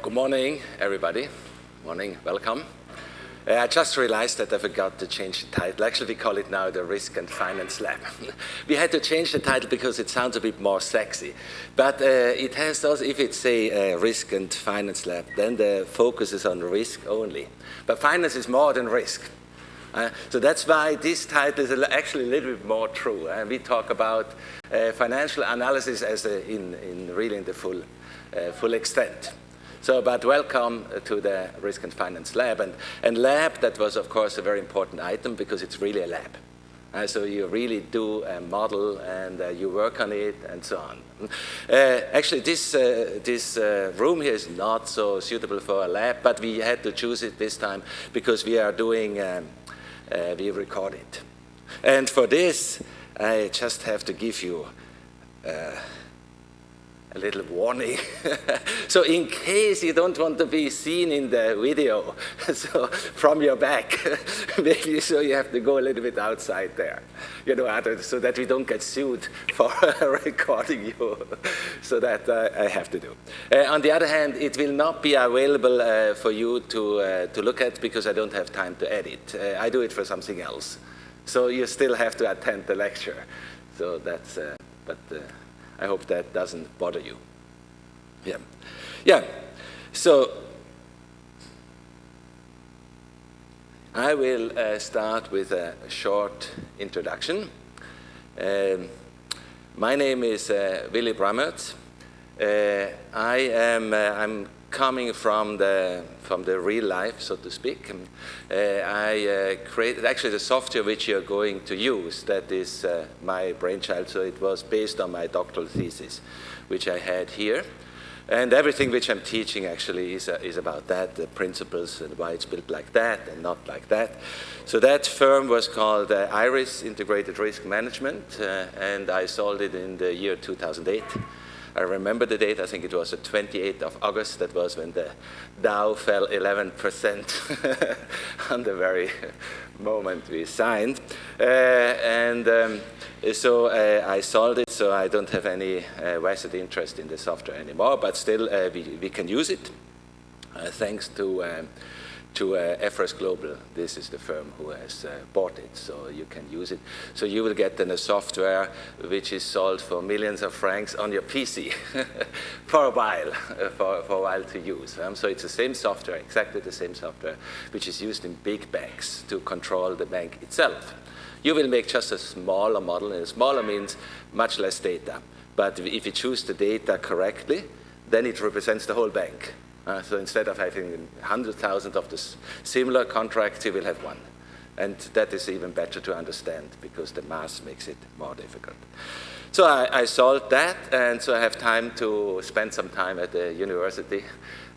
Good morning, everybody. Morning, welcome. I just realized that I forgot to change the title. Actually, we call it now the Risk and Finance Lab. We had to change the title because it sounds a bit more sexy. But it has also, if it's a Risk and Finance Lab, then the focus is on risk only. But finance is more than risk. So that's why this title is actually a little bit more true. We talk about financial analysis as in the full extent. So, but welcome to the Risk and Finance Lab. And lab, that was, of course, a very important item because it's really a lab. So you really do a model and you work on it and so on. Actually, this room here is not so suitable for a lab, but we had to choose it this time because we are doing, we record it. And for this, I just have to give you a little warning. So in case you don't want to be seen in the video, so from your back, maybe so you have to go a little bit outside there, so that we don't get sued for recording you. So that I have to do. On the other hand, it will not be available for you to look at because I don't have time to edit. I do it for something else. So you still have to attend the lecture. So that's, I hope that doesn't bother you. Yeah. So I will start with a short introduction. My name is Willi Brammertz. I'm coming from the real life, so to speak. I created actually the software which you're going to use. That is my brainchild. So it was based on my doctoral thesis, which I had here. And everything which I'm teaching actually is about that, the principles and why it's built like that and not like that. So that firm was called IRIS, Integrated Risk Management, and I sold it in the year 2008. I remember the date, I think it was the 28th of August. That was when the Dow fell 11% on the very moment we signed. So I sold it, so I don't have any vested interest in the software anymore, but still we can use it thanks to FRS Global. This is the firm who has bought it, so you can use it. So you will get then a software which is sold for millions of francs on your PC for a while to use. So it's the same software, exactly the same software, which is used in big banks to control the bank itself. You will make just a smaller model, and smaller means much less data. But if you choose the data correctly, then it represents the whole bank. So instead of having 100,000 of the similar contracts, you will have one. And that is even better to understand because the math makes it more difficult. So I solved that, and so I have time to spend some time at the university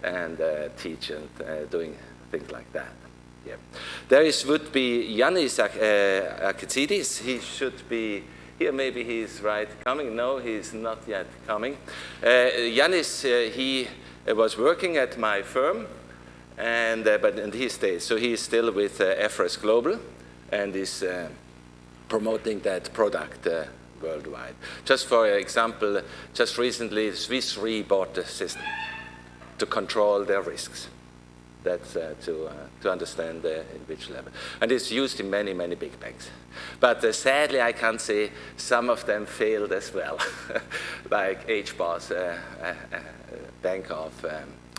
and teach and doing things like that. Yeah. Would be Yannis Akitsidis. He should be here. Maybe he's coming. No, he's not yet coming. Yannis, he was working at my firm, and he stays. So he is still with FRS Global and is promoting that product worldwide. Just for example, just recently, Swiss Re bought the system to control their risks. That's to understand in which level. And it's used in many, many big banks. But sadly, I can say some of them failed as well, like HBOS, Bank of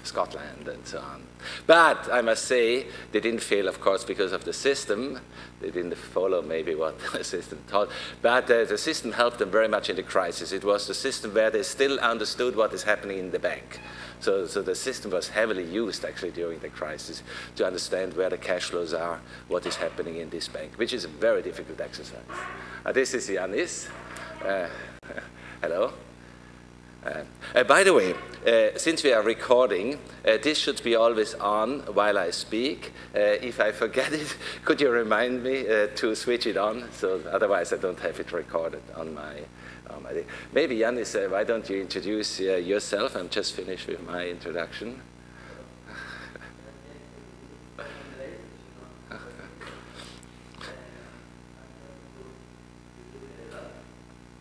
Scotland, and so on. But I must say, they didn't fail, of course, because of the system. They didn't follow maybe what the system taught. But the system helped them very much in the crisis. It was the system where they still understood what is happening in the bank. So the system was heavily used, actually, during the crisis to understand where the cash flows are, what is happening in this bank, which is a very difficult exercise. This is Yannis. Hello. By the way, since we are recording, this should be always on while I speak. If I forget it, could you remind me to switch it on? So otherwise, I don't have it recorded on my day. Maybe Yannis, why don't you introduce yourself? I'm just finished with my introduction.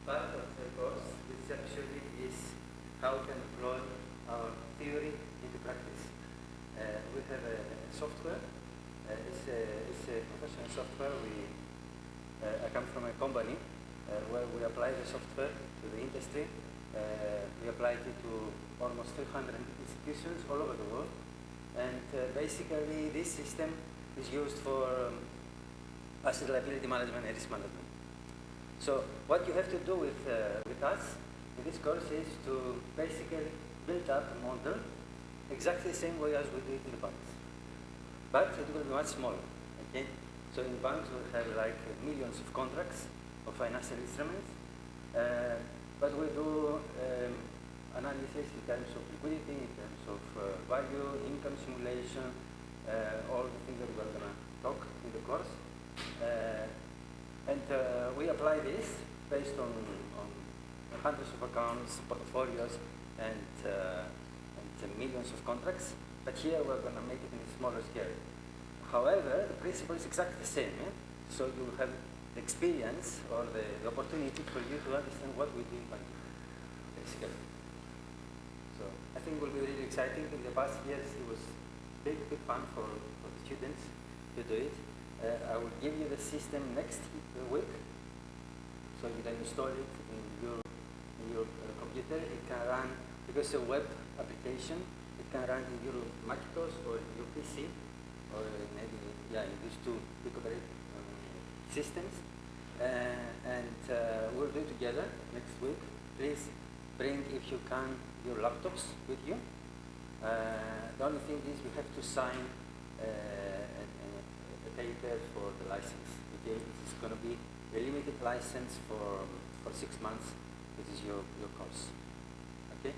Part of the course, which actually is how to employ our theory into practice. We have a software. It's a professional software. I come from a company where we apply the software to the industry. We applied it to almost 300 institutions all over the world. And basically, this system is used for asset liability management and risk management. So what you have to do with us in this course is to basically build up a model exactly the same way as we do it in the banks. But it will be much smaller. Okay? So in banks we'll have like millions of contracts of financial instruments. But we do analysis in terms of liquidity, in terms of value, income simulation, all the things that we're going to talk in the course. And we apply this based on hundreds of accounts, portfolios, and millions of contracts. But here we're going to make it in a smaller scale. However, the principle is exactly the same. So you have the experience or the opportunity for you to understand what we do in banking, basically. So I think it will be really exciting. In the past years, it was big fun for the students to do it. I will give you the system next week, so you can install it in your computer. It can run, because it's a web application, it can run in your Macintosh or your PC, or maybe in these two big operating systems. And we'll do it together next week. Please bring, if you can, your laptops with you. The only thing is we have to sign a paper for the license. Okay, this is going to be a limited license for 6 months. This is your course. Okay.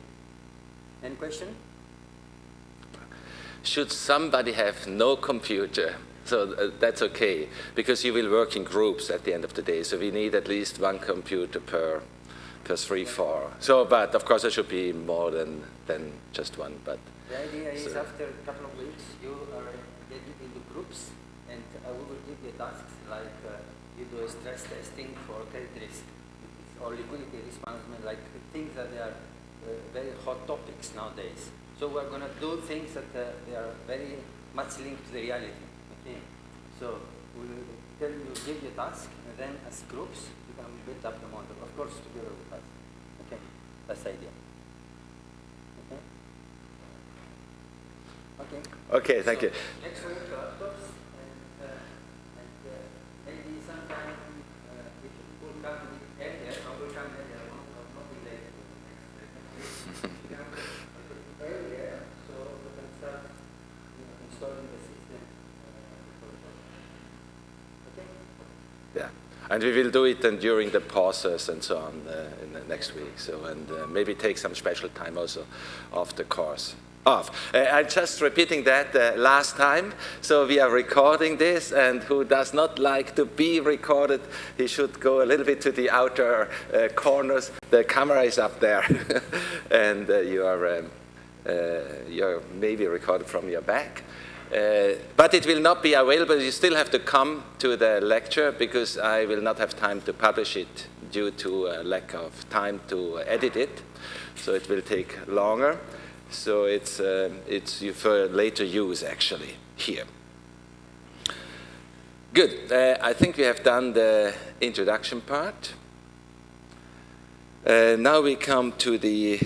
Any question? Should somebody have no computer? So that's okay, because you will work in groups at the end of the day. So we need at least one computer per 3, 4. So, but of course there should be more than just one. But the idea is after a couple of weeks you are getting into groups, and we will give you tasks like you do a stress testing for credit risk or liquidity risk management, like things that they are very hot topics nowadays. So we're going to do things that they are very much linked to the reality. Okay. So we will tell you, give you a task, and then as groups you can build up the model, of course together with us. Okay, that's the idea. Okay. Okay, thank you. Next week, laptops, and maybe sometime if you will come a bit earlier, I will come earlier, not be late. Earlier, so we can start installing the system. Okay? Yeah, and we will do it then during the pauses and so on in the next week. So, and maybe take some special time also after course. I'm just repeating that last time. So we are recording this, and who does not like to be recorded, he should go a little bit to the outer corners. The camera is up there, and you're maybe recorded from your back. But it will not be available. You still have to come to the lecture, because I will not have time to publish it due to a lack of time to edit it. So it will take longer. So it's for later use, actually, here. Good. I think we have done the introduction part. Now we come to the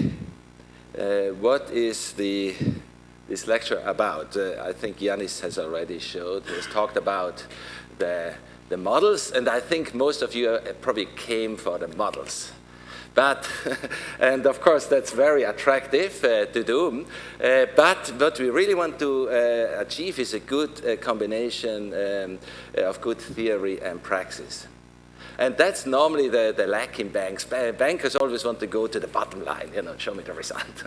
what is this lecture about. I think Yanis has already showed, has talked about the models, and I think most of you probably came for the models. But, and of course that's very attractive to do, but what we really want to achieve is a good combination of good theory and praxis. And that's normally the lack in banks. Bankers always want to go to the bottom line, show me the result.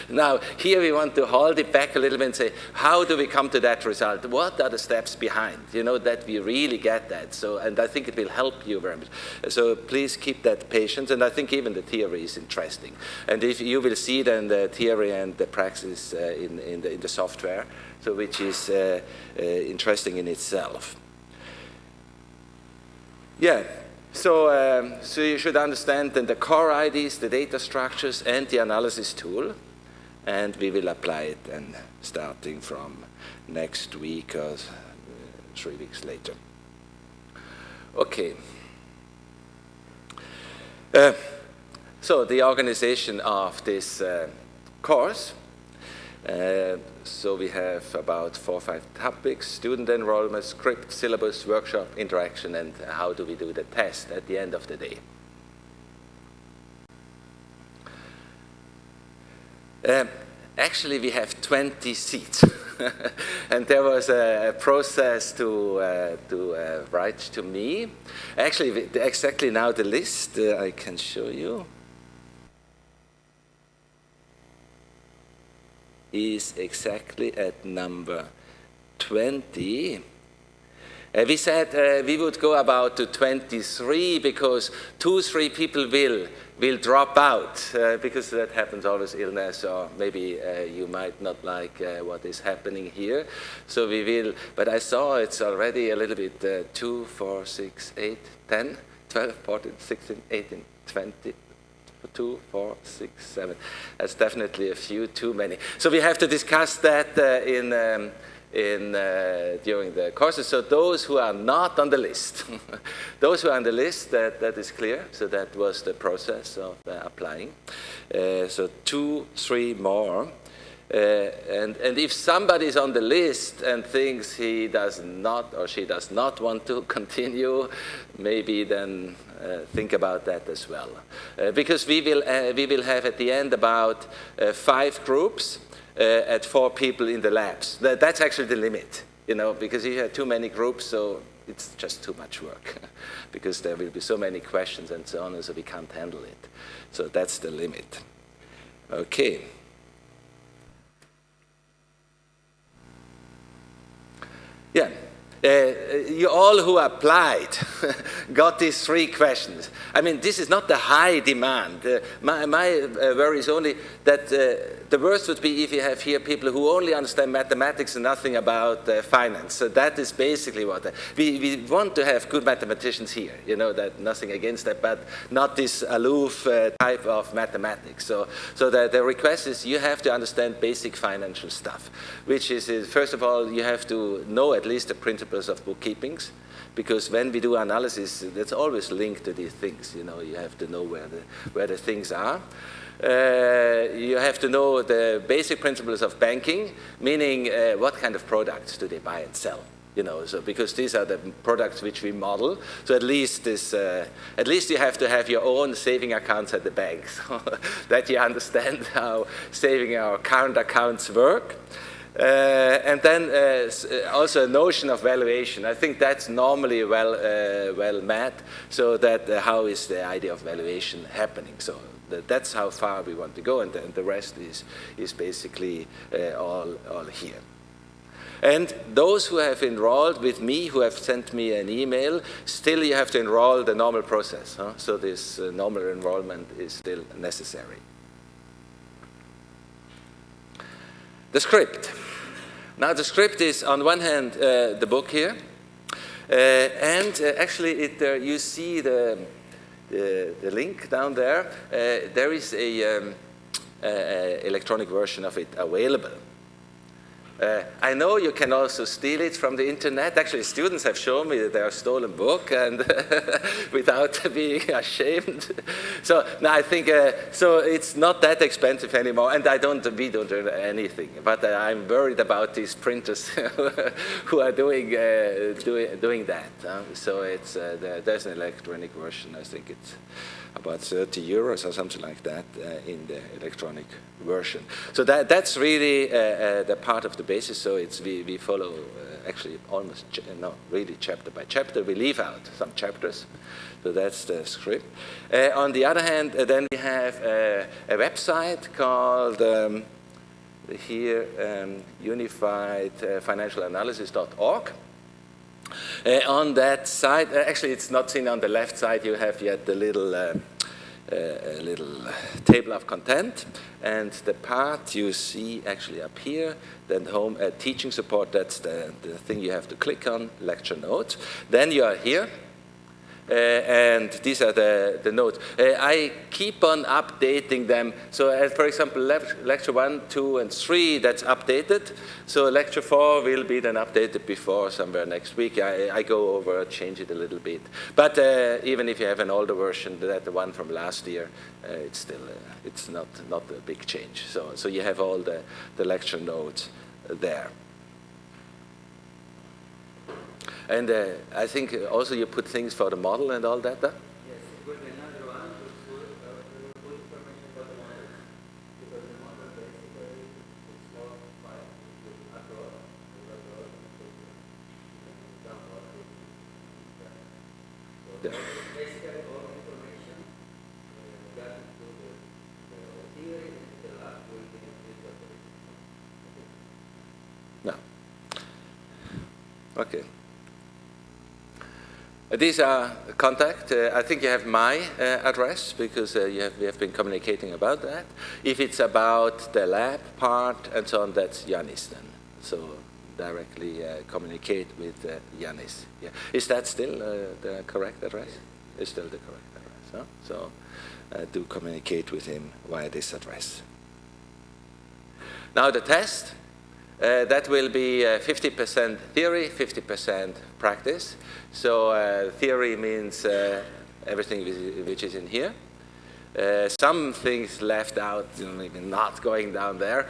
Now, here we want to hold it back a little bit and say, how do we come to that result? What are the steps behind, that we really get that? So, and I think it will help you very much. So please keep that patience, and I think even the theory is interesting. And if you will see then the theory and the praxis in the software, so which is interesting in itself. Yeah. So, so you should understand then the core IDs, the data structures, and the analysis tool. and we will apply it then starting from next week or 3 weeks later. Okay. So the organization of this course. So we have about 4 or 5 topics: student enrollment, script, syllabus, workshop, interaction, and how do we do the test at the end of the day. Actually, we have 20 seats. And there was a process to write to me. Actually, exactly now the list I can show you is exactly at number 20. We said we would go about to 23 because 2-3 people will drop out because that happens always, illness, or maybe you might not like what is happening here. So we will, but I saw it's already a little bit 2, 4, 6, 8, 10, 12, 14, 16, 18, 20, 2, 4, 6, 7. That's definitely a few too many. So we have to discuss that during the courses. So those who are not on the list, those who are on the list, that is clear. So that was the process of applying. So 2, 3 more. And if somebody is on the list and thinks he does not or she does not want to continue, maybe then think about that as well. Because we will have at the end about 5 groups at 4 people in the labs. That's actually the limit, you know, because if you have too many groups, so it's just too much work because there will be so many questions and so on, and so we can't handle it. So that's the limit. Okay. Yeah. You all who applied got these 3 questions. I mean, this is not the high demand. My worry is only that the worst would be if you have here people who only understand mathematics and nothing about finance. So that is basically what we want to have good mathematicians here. You know, that nothing against that, but not this aloof type of mathematics. So the request is you have to understand basic financial stuff, which is first of all you have to know at least the principles of bookkeepings, because when we do analysis, that's always linked to these things. You know, you have to know where the things are. You have to know the basic principles of banking, meaning what kind of products do they buy and sell. You know, so because these are the products which we model. So at least you have to have your own saving accounts at the bank, so that you understand how saving our current accounts work. And then also a notion of valuation. I think that's normally well met. So that how is the idea of valuation happening? So that's how far we want to go, and the rest is basically all here. And those who have enrolled with me, who have sent me an email, still you have to enroll the normal process. Huh? So this normal enrollment is still necessary. The script. Now the script is on one hand the book here, and actually you see the link down there. There is a electronic version of it available. I know you can also steal it from the internet. Actually, students have shown me that they have stolen book, and without being ashamed. So now I think so it's not that expensive anymore, and we don't earn anything. But I'm worried about these printers who are doing that. So it's there's an electronic version. I think it's about 30 euros or something like that in the electronic version. So that's really the part of the basis. So it's we follow actually almost really chapter by chapter. We leave out some chapters. So that's the script. On the other hand, then we have a website called here unifiedfinancialanalysis.org. On that side, actually it's not seen on the left side, you have yet the little table of content, and the part you see actually up here, then home teaching support, that's the thing you have to click on, lecture notes. Then you are here, and these are the notes. I keep on updating them. So for example, lecture 1, 2, and 3, that's updated. So lecture 4 will be then updated before somewhere next week. I go over, change it a little bit. But even if you have an older version, the one from last year, it's still, it's not a big change. So you have all the lecture notes there. And I think also you put things for the model and all that. Huh? Yes, it will be another one with full information about the model. Because the model basically is not quite accurate. So basically all information regarding to the theory and the lab will be included. No. Okay. These are contact. I think you have my address because we have been communicating about that. If it's about the lab part and so on, that's Yanis then. So directly communicate with Yanis. Yeah. Is that still the correct address? It's still the correct address. Huh? So do communicate with him via this address. Now the test. That will be 50% theory, 50% practice. So theory means everything which is in here. Some things left out, maybe not going down there.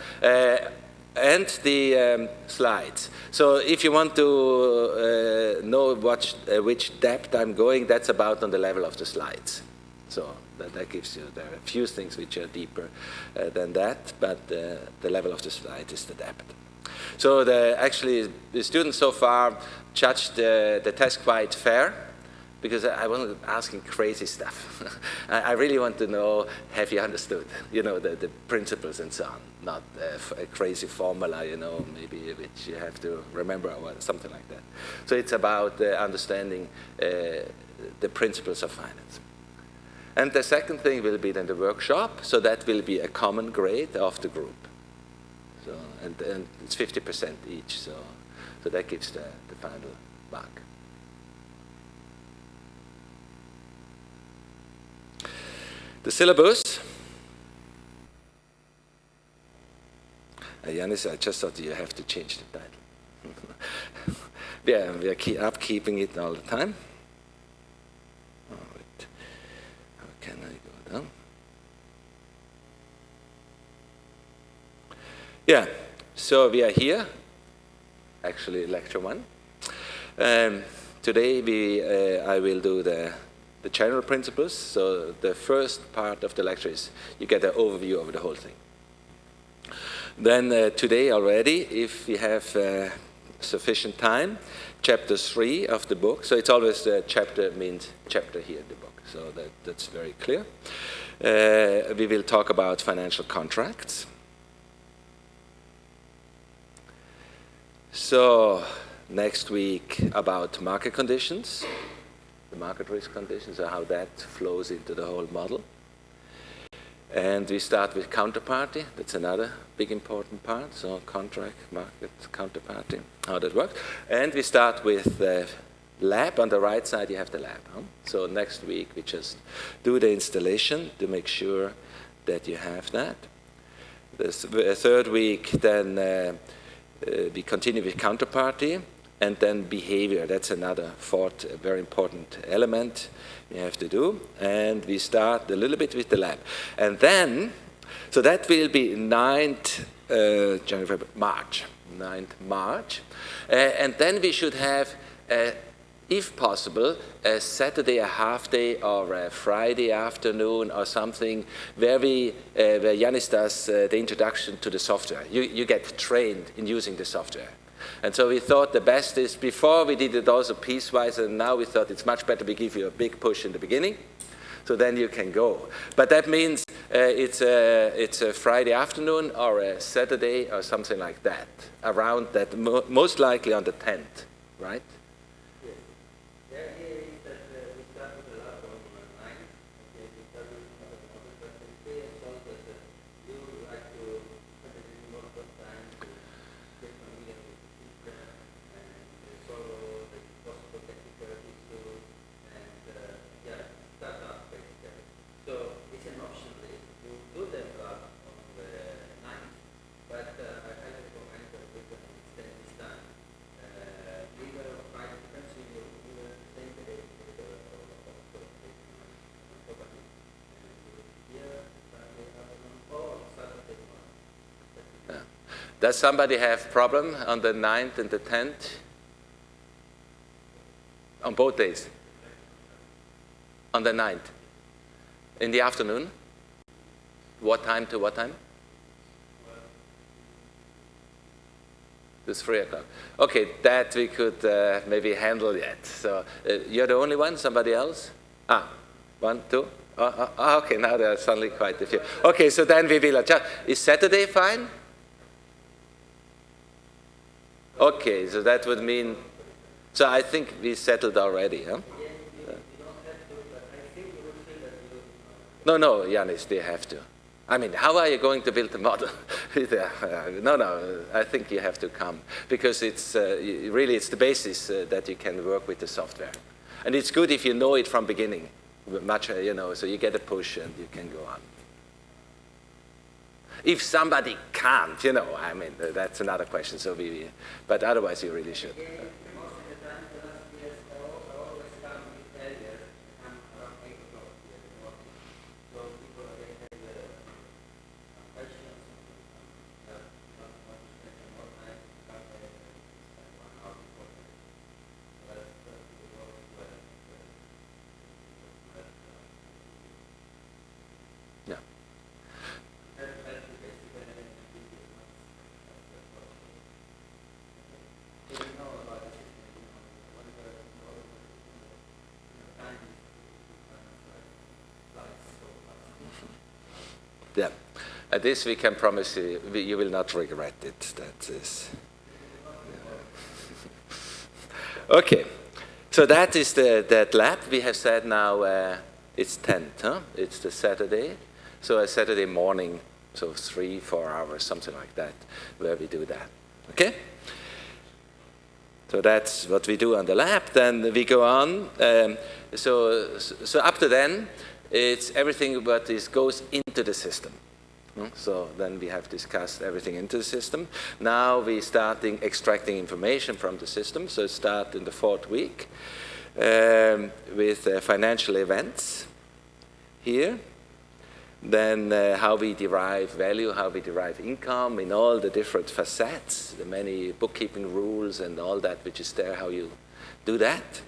And the slides. So if you want to know which depth I'm going, that's about on the level of the slides. So that gives you, there are a few things which are deeper than that, but the level of the slide is the depth. So actually, the students so far judged the test quite fair, because I wasn't asking crazy stuff. I really want to know, have you understood, the principles and so on, not a crazy formula, maybe which you have to remember or something like that. So it's about understanding the principles of finance. And the second thing will be then the workshop, so that will be a common grade of the group. So, and it's 50% each, so that gives the final mark. The syllabus. Yanis, I just thought you have to change the title. Yeah, we are upkeeping it all the time. All right. How can I go down? Yeah, so we are here, actually lecture 1. Today I will do the general principles. So the first part of the lecture is you get an overview of the whole thing. Then today already, if we have sufficient time, chapter 3 of the book. So it's always chapter means chapter here in the book. So that's very clear. We will talk about financial contracts. So next week about market conditions, the market risk conditions, and how that flows into the whole model. And we start with counterparty. That's another big important part. So contract, market, counterparty, how that works. And we start with the lab. On the right side, you have the lab. Huh? So next week, we just do the installation to make sure that you have that. The third week, then we continue with counterparty, and then behavior. That's another fourth very important element we have to do. And we start a little bit with the lab. And then, so that will be 9th March. 9th March. And then we should have, if possible, a Saturday, a half day, or a Friday afternoon, or something where where Yanis does the introduction to the software. You get trained in using the software. And so we thought the best is, before we did it also piecewise, and now we thought it's much better we give you a big push in the beginning, so then you can go. But that means it's a Friday afternoon or a Saturday or something like that, around that, most likely on the 10th, right? Yes. The idea is that we start with the lab on 9. Okay, we start with the model, but the experience shows that you would like to spend a little more time to get familiar with the system and solve the possible technical issues and Does somebody have problem on the 9th and the 10th? On both days? On the 9th? In the afternoon? What time to what time? To 3 o'clock. Okay, that we could maybe handle yet. So you're the only one? Somebody else? Ah, 1, 2? Okay, now there are suddenly quite a few. Okay, so then we will adjust. Is Saturday fine? Okay, so that would mean, so I think we settled already, huh? No, Yanis, they have to. I mean, how are you going to build a model? No, I think you have to come because it's really it's the basis that you can work with the software, and it's good if you know it from beginning, much so you get a push and you can go on. If somebody can't, I mean, that's another question. So but otherwise you really should. Yeah, this we can promise you, you will not regret it. That is. Okay, so that is that lab. We have said now it's 10th, huh? It's the Saturday. So a Saturday morning, so 3-4 hours, something like that, where we do that. Okay? So that's what we do on the lab. Then we go on. So up to then, it's everything what goes into the system. So then we have discussed everything into the system. Now we're starting extracting information from the system. So start in the 4th week with financial events here. Then how we derive value, how we derive income in all the different facets, the many bookkeeping rules and all that which is there, how you do that.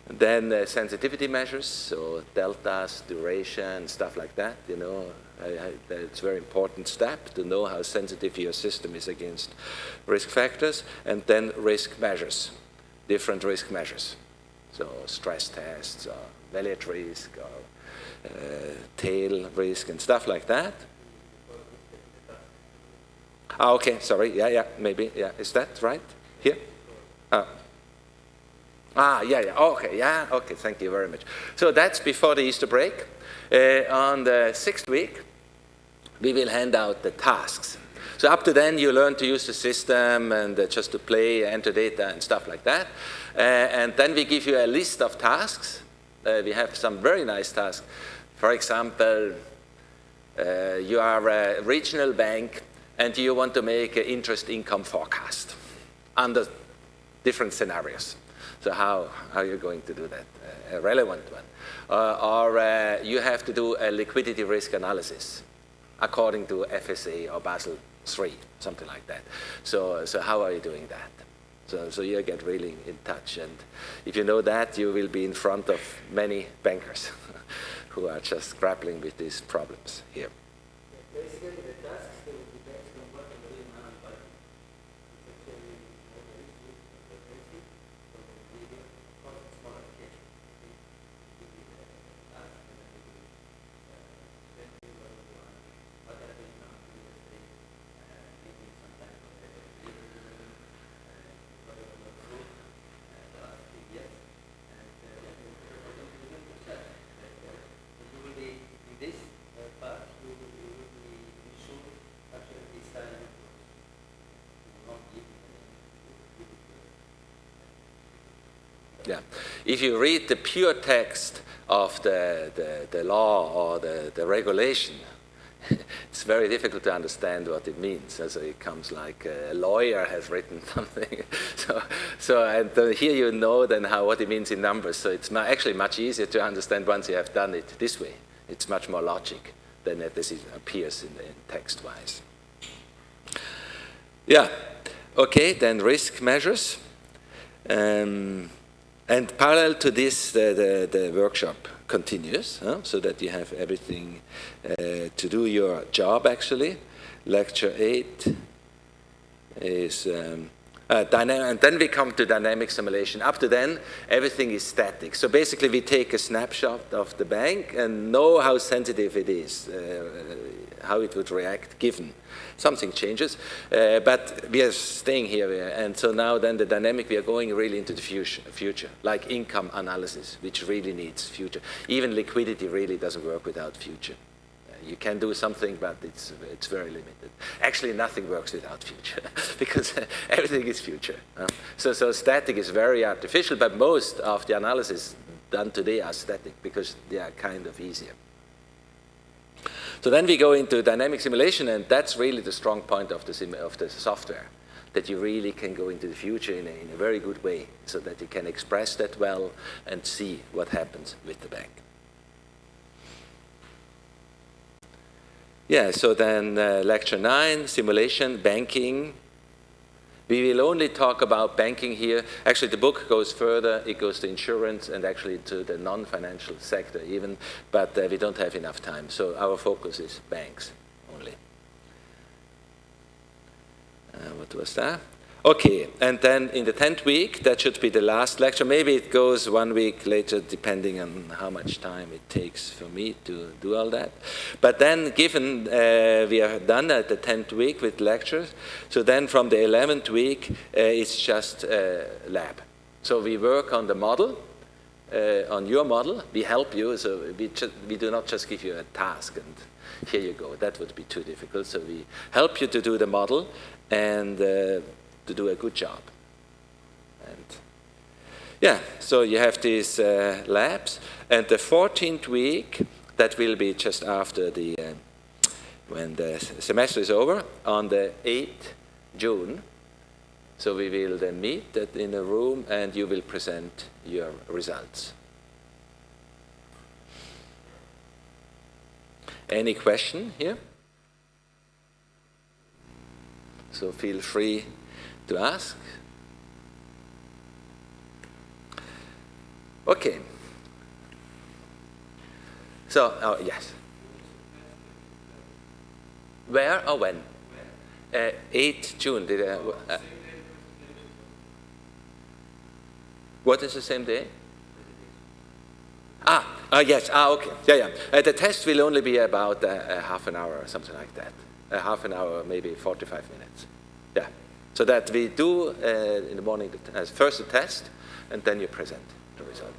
And then sensitivity measures, so deltas, duration, stuff like that, it's a very important step to know how sensitive your system is against risk factors. And then risk measures, different risk measures. So stress tests, or value at risk, or tail risk, and stuff like that. Okay, sorry, yeah, maybe, yeah, is that right? Here? Okay, thank you very much. So that's before the Easter break. On the 6th week, we will hand out the tasks. So up to then, you learn to use the system and just to play, enter data and stuff like that. And then we give you a list of tasks. We have some very nice tasks. For example, you are a regional bank and you want to make an interest income forecast under different scenarios. So how are you going to do that? A relevant one. Or you have to do a liquidity risk analysis according to FSA or Basel III, something like that. So how are you doing that? So you get really in touch. And if you know that, you will be in front of many bankers who are just grappling with these problems here. Basically, the tasks that will be based on what we're doing now in Python. Yeah. If you read the pure text of the law or the regulation, it's very difficult to understand what it means. So it comes like a lawyer has written something. And here you know then what it means in numbers. So it's actually much easier to understand once you have done it this way. It's much more logic than this appears in text-wise. Yeah. Okay, then risk measures. And parallel to this, the workshop continues, so that you have everything to do your job, actually. Lecture 8 is... and then we come to dynamic simulation. Up to then, everything is static. So basically, we take a snapshot of the bank and know how sensitive it is, how it would react given something changes. But we are staying here, and so now then the dynamic, we are going really into the future, like income analysis, which really needs future. Even liquidity really doesn't work without future. You can do something, but it's very limited. Actually, nothing works without future, because everything is future. So static is very artificial, but most of the analysis done today are static, because they are kind of easier. So then we go into dynamic simulation, and that's really the strong point of the software, that you really can go into the future in a very good way, so that you can express that well and see what happens with the bank. Yeah, so then lecture 9, simulation, banking. We will only talk about banking here. Actually, the book goes further. It goes to insurance and actually to the non-financial sector even, but we don't have enough time. So our focus is banks only. What was that? Okay, and then in the 10th week, that should be the last lecture. Maybe it goes 1 week later, depending on how much time it takes for me to do all that. But then, given we are done at the 10th week with lectures, so then from the 11th week, it's just lab. So we work on the model, on your model. We help you, so we do not just give you a task and here you go. That would be too difficult. So we help you to do the model and to do a good job. And yeah, so you have these labs, and the 14th week, that will be just after the when the semester is over, on the 8th June. So we will then meet in a room, and you will present your results. Any question here? So feel free to ask. Okay. So, oh, yes. Where or when? 8th June. What is the same day? Yes. Okay. Yeah. The test will only be about half an hour or something like that. Half an hour, maybe 45 minutes. Yeah. So that we do in the morning first the test, and then you present the result.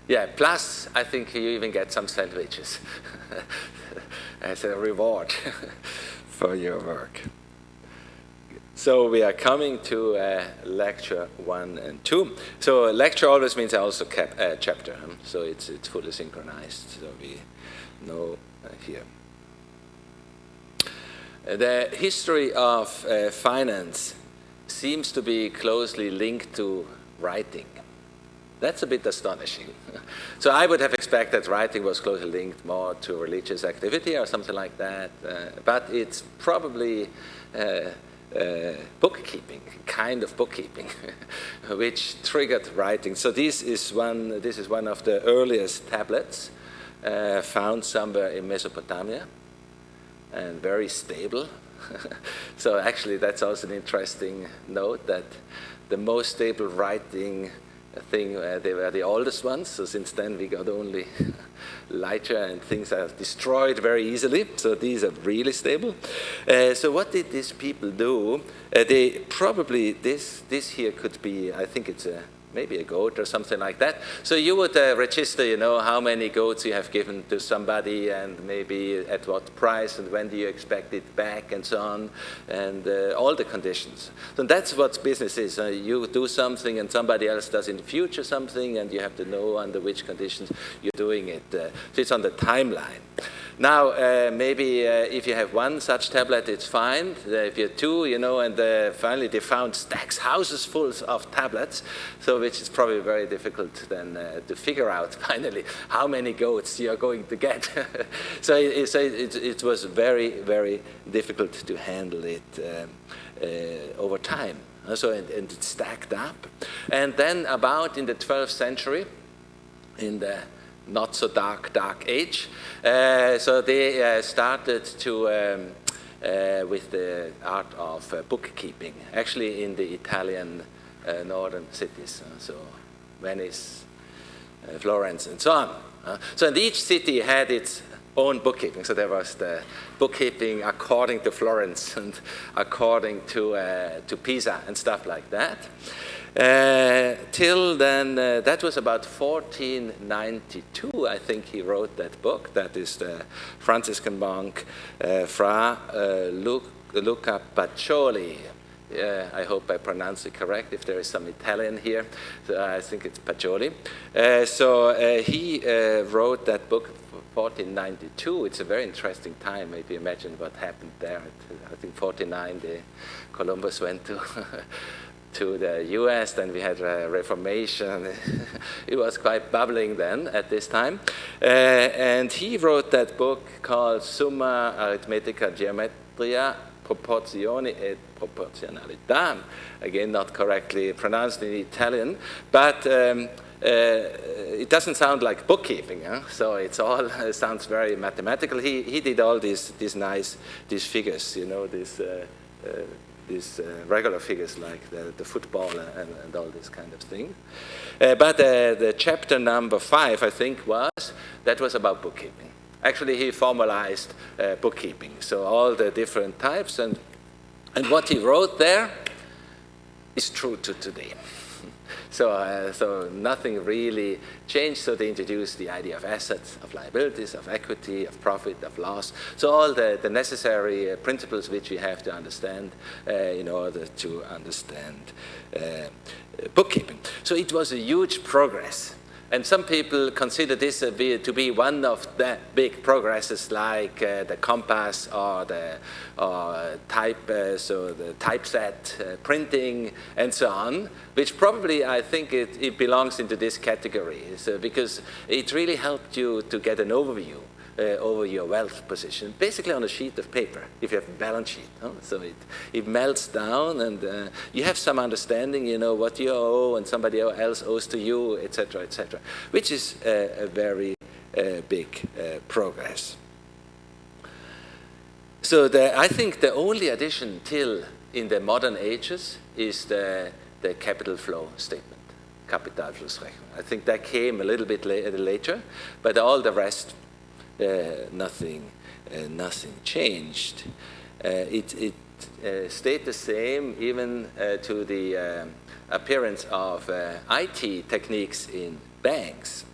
Yeah, plus I think you even get some sandwiches as a reward for your work. So we are coming to lecture 1 and 2. So lecture always means also chapter, so it's fully synchronized. So we know here. The history of finance seems to be closely linked to writing. That's a bit astonishing. So I would have expected writing was closely linked more to religious activity or something like that, but it's probably bookkeeping, kind of bookkeeping, which triggered writing. So this is one of the earliest tablets found somewhere in Mesopotamia, and very stable. So actually that's also an interesting note, that the most stable writing thing, they were the oldest ones, so since then we got only lighter, and things are destroyed very easily, so these are really stable. So what did these people do? They probably, this here could be, I think it's a maybe a goat or something like that. So you would register, you know, how many goats you have given to somebody and maybe at what price and when do you expect it back and so on, and all the conditions. So that's what business is. You do something and somebody else does in the future something, and you have to know under which conditions you're doing it. So it's on the timeline. Now, maybe if you have one such tablet, it's fine. If you have two, you know, and finally they found stacks, houses full of tablets, so which is probably very difficult then to figure out finally how many goats you're going to get. So it was very, very difficult to handle it over time. So and it stacked up. And then about in the 12th century, in the not so dark age. So they started to, with the art of bookkeeping, actually in the Italian northern cities, so Venice, Florence, and so on. So and each city had its own bookkeeping. So there was the bookkeeping according to Florence and according to Pisa and stuff like that. Till then, that was about 1492, I think he wrote that book. That is the Franciscan monk Fra Luca Pacioli. I hope I pronounce it correct, if there is some Italian here. So I think it's Pacioli. He wrote that book 1492. It's a very interesting time. Maybe imagine what happened there. I think 49, Columbus went to the US, then we had a Reformation. It was quite bubbling then at this time. And he wrote that book called Summa Arithmetica Geometria Proporzioni et Proporzionalità. Again, not correctly pronounced in Italian, but it doesn't sound like bookkeeping, huh? So it's all sounds very mathematical. He did all these figures, you know, these regular figures like the football and all this kind of thing. But the chapter number 5, I think, was about bookkeeping. Actually, he formalized bookkeeping, so all the different types, and what he wrote there is true to today. So nothing really changed. So they introduced the idea of assets, of liabilities, of equity, of profit, of loss. So all the necessary principles which we have to understand in order to understand bookkeeping. So it was a huge progress. And some people consider this to be one of the big progresses, like the compass or the typeset printing and so on, which probably I think it belongs into this category, because it really helped you to get an overview over your wealth position, basically on a sheet of paper, if you have a balance sheet. Huh? So it melts down, and you have some understanding, you know, what you owe and somebody else owes to you, etc., which is a very big progress. So I think the only addition till in the modern ages is the capital flow statement, Kapitalflussrechnung. I think that came a little bit later, but all the rest, nothing changed. It stayed the same even to the appearance of IT techniques in banks.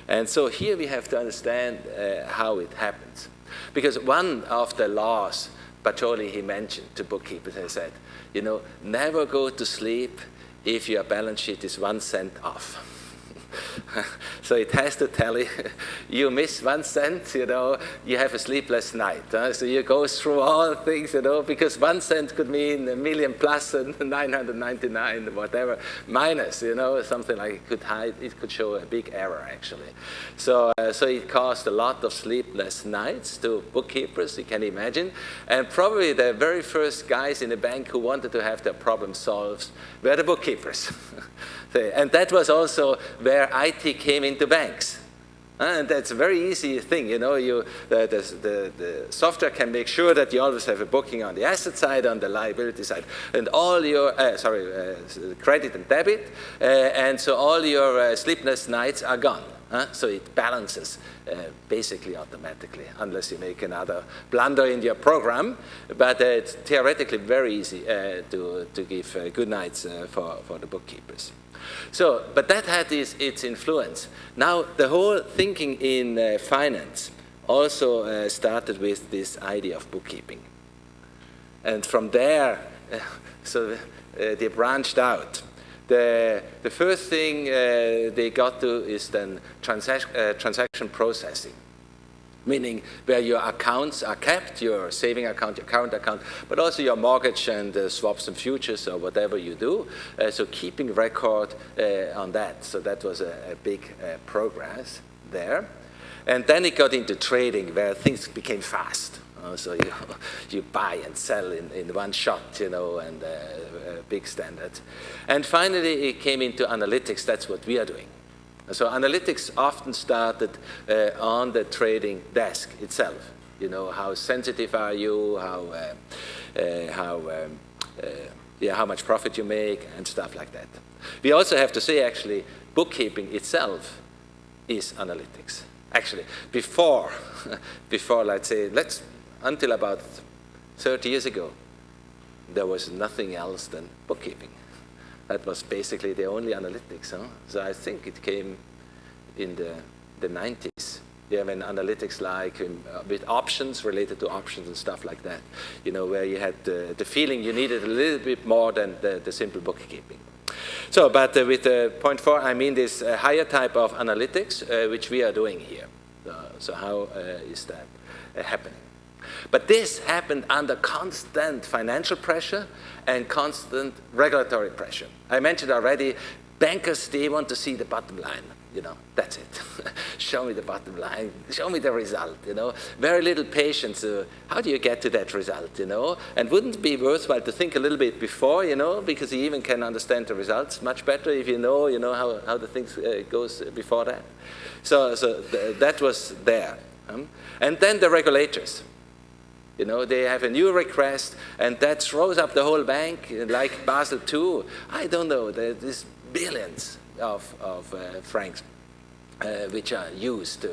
And so here we have to understand how it happens. Because one of the laws, Pacioli, he mentioned to bookkeepers, he said, you know, never go to sleep if your balance sheet is 1 cent off. So it has to tell you, you miss 1 cent, you know, you have a sleepless night. So you go through all things, you know, because 1 cent could mean a million plus and 999, whatever, minus, you know, something like it could show a big error, actually. So it caused a lot of sleepless nights to bookkeepers, you can imagine. And probably the very first guys in the bank who wanted to have their problem solved were the bookkeepers. And that was also where IT came into banks. And that's a very easy thing, you know. The software can make sure that you always have a booking on the asset side, on the liability side, and all your credit and debit, and so all your sleepless nights are gone. So it balances basically automatically, unless you make another blunder in your program. But it's theoretically very easy to give good nights for the bookkeepers. So, but that had its influence. Now, the whole thinking in finance also started with this idea of bookkeeping. And from there, they branched out. The first thing they got to is then transaction processing, meaning where your accounts are kept, your saving account, your current account, but also your mortgage and swaps and futures or whatever you do. So keeping record on that. So that was a big progress there. And then it got into trading, where things became fast. So you buy and sell in one shot, and big standards. And finally, it came into analytics. That's what we are doing. So analytics often started on the trading desk itself. How sensitive are you? How much profit you make, and stuff like that. We also have to say, actually, bookkeeping itself is analytics. Actually, before, until about 30 years ago, there was nothing else than bookkeeping. That was basically the only analytics. So I think it came in the 90s. When analytics with options, related to options and stuff like that, where you had the feeling you needed a little bit more than the simple bookkeeping. So, but with point 4, I mean this higher type of analytics, which we are doing here. So how is that happening? But this happened under constant financial pressure and constant regulatory pressure. I mentioned already, bankers, they want to see the bottom line. That's it. Show me the bottom line. Show me the result. Very little patience. How do you get to that result? And wouldn't it be worthwhile to think a little bit before? Because you even can understand the results much better if you know how the things goes before that. So that was there. And then the regulators. They have a new request, and that throws up the whole bank, like Basel II. I don't know. There's billions of francs, which are used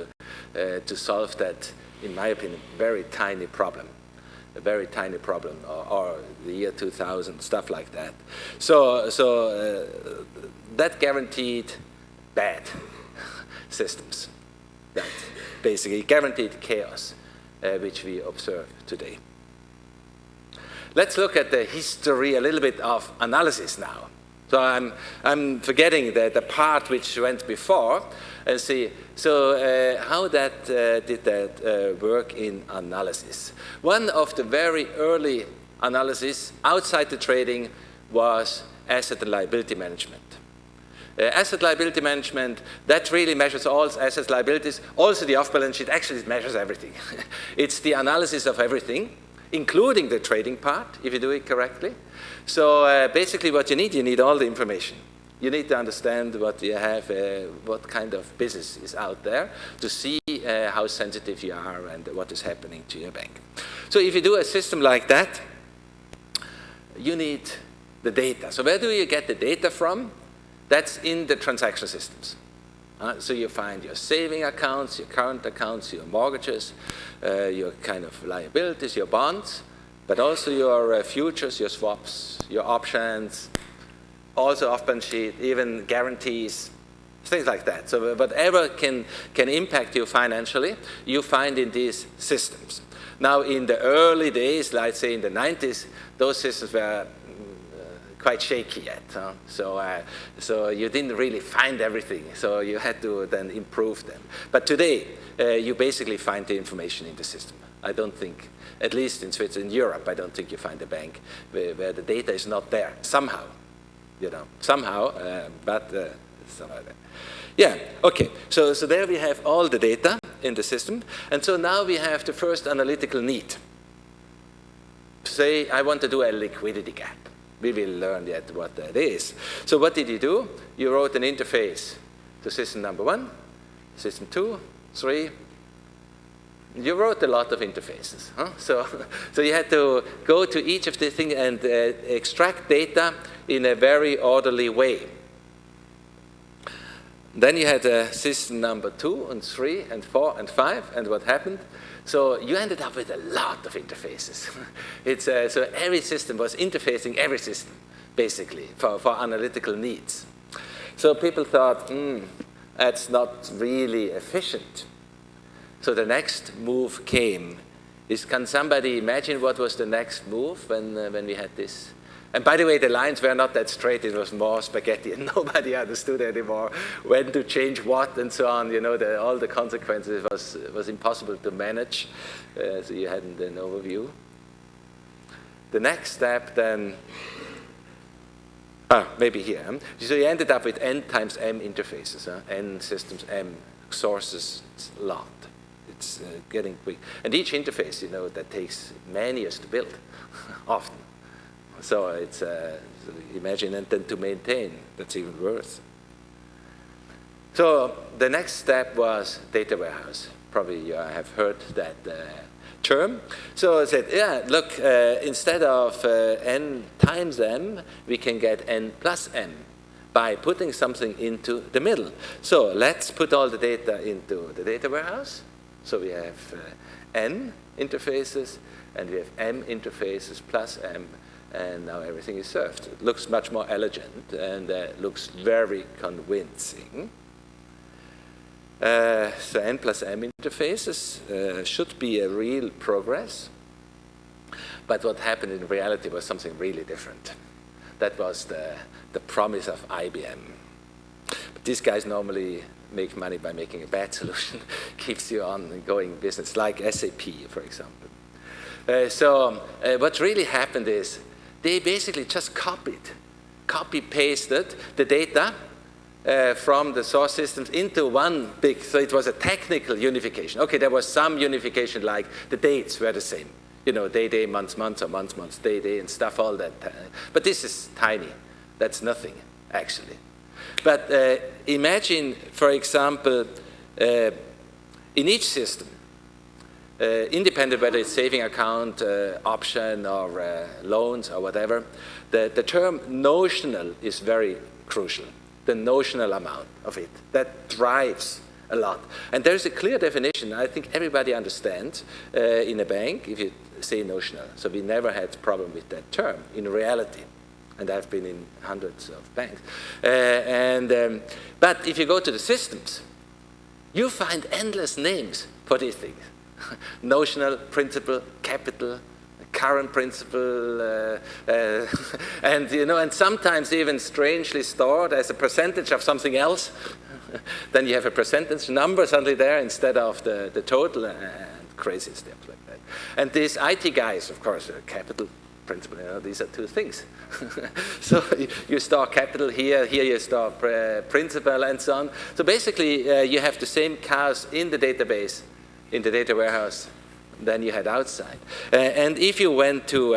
to solve that, in my opinion, very tiny problem. A very tiny problem, or the year 2000, stuff like that. So that guaranteed bad systems. That basically guaranteed chaos, which we observe today. Let's look at the history, a little bit of analysis now. So I'm forgetting the part which went before, and see. So how did that work in analysis? One of the very early analysis outside the trading was asset and liability management. Asset liability management, that really measures all assets, liabilities. Also the off-balance sheet, actually it measures everything. It's the analysis of everything, including the trading part, if you do it correctly. So basically what you need all the information. You need to understand what you have, what kind of business is out there, to see how sensitive you are and what is happening to your bank. So if you do a system like that, you need the data. So where do you get the data from? That's in the transaction systems. So you find your saving accounts, your current accounts, your mortgages, your kind of liabilities, your bonds, but also your futures, your swaps, your options, also off-balance sheet, even guarantees, things like that. So whatever can impact you financially, you find in these systems. Now, in the early days, let's say in the 90s, those systems were quite shaky yet. So you didn't really find everything. So you had to then improve them. But today, you basically find the information in the system. I don't think, at least in Switzerland, in Europe, I don't think you find a bank where the data is not there, somehow. Somehow, but somehow there. Yeah, okay. So there we have all the data in the system. And so now we have the first analytical need. Say, I want to do a liquidity gap. We will learn yet what that is. So what did you do? You wrote an interface to system number 1, system 2, 3. You wrote a lot of interfaces. So you had to go to each of the things and extract data in a very orderly way. Then you had system number 2 and 3 and 4 and 5, and what happened? So you ended up with a lot of interfaces. So every system was interfacing every system, basically, for analytical needs. So people thought, that's not really efficient. So the next move came. Can somebody imagine what was the next move when we had this? And by the way, the lines were not that straight. It was more spaghetti, and nobody understood anymore when to change what and so on. You know, all the consequences was impossible to manage. So you had an overview. The next step then, maybe here. So you ended up with n times m interfaces. N systems, m sources, it's a lot. It's getting quick. And each interface, you know, that takes many years to build, often. So it's, so imagine, and then to maintain, that's even worse. So the next step was data warehouse. Probably you have heard that term. So I said, yeah, look, instead of n times m, we can get n plus m by putting something into the middle. So let's put all the data into the data warehouse. So we have n interfaces, and we have m interfaces plus m, and now everything is served. It looks much more elegant, and looks very convincing. So n plus m interfaces should be a real progress. But what happened in reality was something really different. That was the promise of IBM. But these guys normally make money by making a bad solution, keeps you on going business, like SAP, for example. So what really happened is they basically just copy-pasted the data from the source systems into one big, so it was a technical unification. Okay, there was some unification, like the dates were the same. You know, day, months, or months, day, and stuff, all that. But this is tiny. That's nothing, actually. But imagine, for example, in each system, independent whether it's saving account, option, or loans, or whatever, the term notional is very crucial. The notional amount of it. That drives a lot. And there's a clear definition. I think everybody understands in a bank if you say notional. So we never had a problem with that term in reality. And I've been in hundreds of banks. But if you go to the systems, you find endless names for these things. Notional, principal, capital, current principal, and you know, and sometimes even strangely stored as a percentage of something else. Then you have a percentage number suddenly there instead of the total, and crazy stuff like that. And these IT guys, of course, capital, principal, you know, these are two things. So you store capital here you store principal, and so on. So basically, you have the same cows in the database, in the data warehouse, than you had outside. And if you went to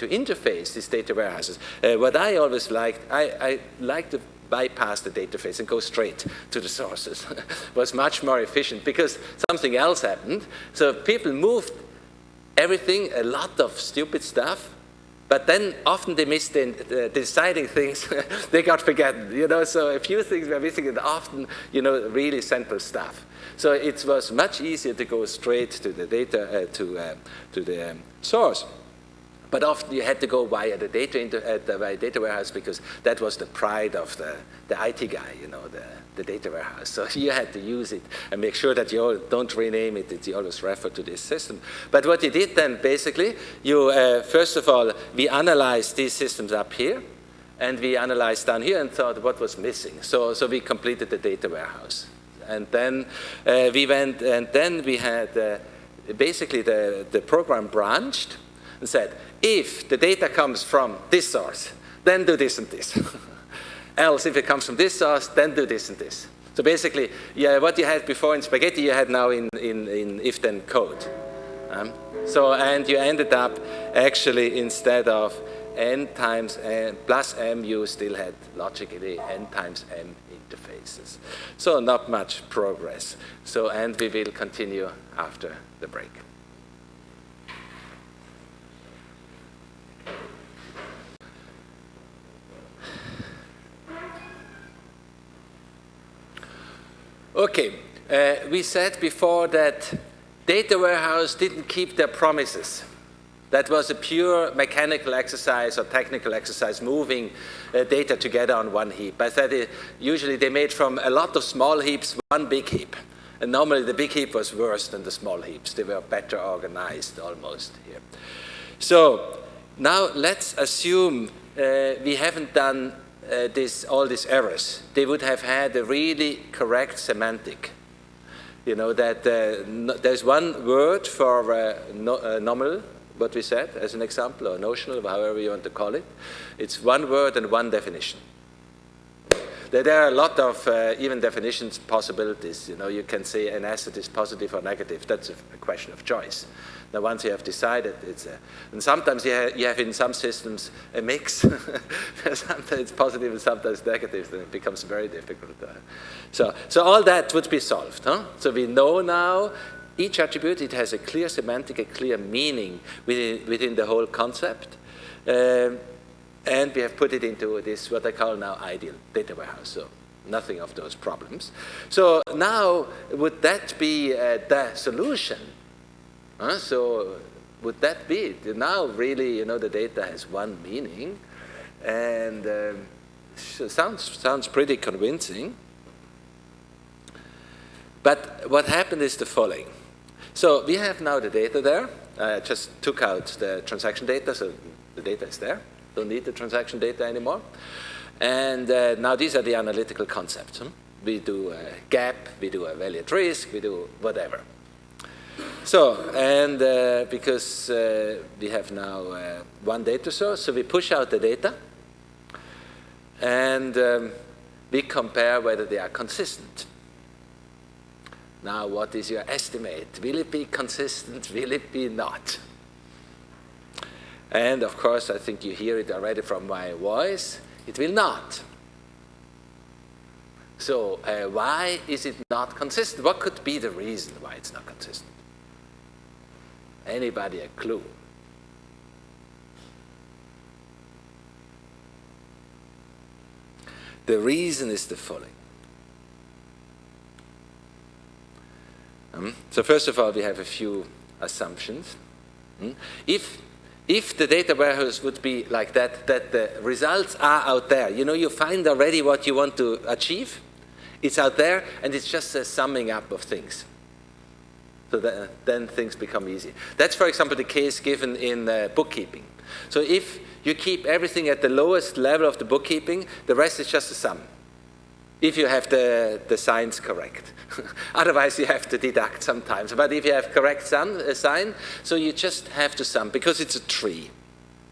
interface these data warehouses, what I always liked, I like to bypass the database and go straight to the sources. Was much more efficient because something else happened. So people moved everything, a lot of stupid stuff, but then often they missed the deciding things. They got forgotten, you know. So a few things were missing, and often, you know, really central stuff. So it was much easier to go straight to the data, to the source. But often you had to go via the data warehouse because that was the pride of the IT guy, you know, the data warehouse. So you had to use it and make sure that you don't rename it, that you always refer to this system. But what you did then, basically, you, first of all, we analyzed these systems up here, and we analyzed down here and thought what was missing. So we completed the data warehouse. And then we went, and then we had basically the program branched and said, if the data comes from this source, then do this and this. Else, if it comes from this source, then do this and this. So basically, yeah, what you had before in spaghetti, you had now in if-then code. So, and you ended up actually, instead of n times n plus m, you still had logically n times m interfaces. So not much progress. So, and we will continue after the break. Okay, we said before that data warehouse didn't keep their promises. That was a pure mechanical exercise or technical exercise, moving data together on one heap. But that usually they made from a lot of small heaps one big heap. And normally the big heap was worse than the small heaps. They were better organized almost here. So now let's assume we haven't done all these errors. They would have had a really correct semantic. You know, that there's one word for nominal, what we said as an example, or notional, however you want to call it. It's one word and one definition. There are a lot of even definitions possibilities. You know, you can say an asset is positive or negative. That's a question of choice. Now, once you have decided, and sometimes you have in some systems a mix. Sometimes it's positive and sometimes negative, then it becomes very difficult. So all that would be solved. Huh? So we know now each attribute, it has a clear semantic, a clear meaning within the whole concept. And we have put it into this, what I call now ideal data warehouse. So nothing of those problems. So now, would that be the solution? So would that be it? Now really, you know, the data has one meaning, and sounds pretty convincing. But what happened is the following. So we have now the data there. I just took out the transaction data, so the data is there. Don't need the transaction data anymore. And now these are the analytical concepts. We do a gap, we do a value at risk, we do whatever. So, and because we have now one data source, so we push out the data, and we compare whether they are consistent. Now, what is your estimate? Will it be consistent? Will it be not? And of course, I think you hear it already from my voice, it will not. So why is it not consistent? What could be the reason why it's not consistent? Anybody a clue? The reason is the following. So first of all, we have a few assumptions. If the data warehouse would be like that the results are out there, you know, you find already what you want to achieve, it's out there, and it's just a summing up of things. So then things become easy. That's, for example, the case given in bookkeeping. So if you keep everything at the lowest level of the bookkeeping, the rest is just a sum, if you have the signs correct. Otherwise, you have to deduct sometimes. But if you have correct sign, so you just have to sum, because it's a tree.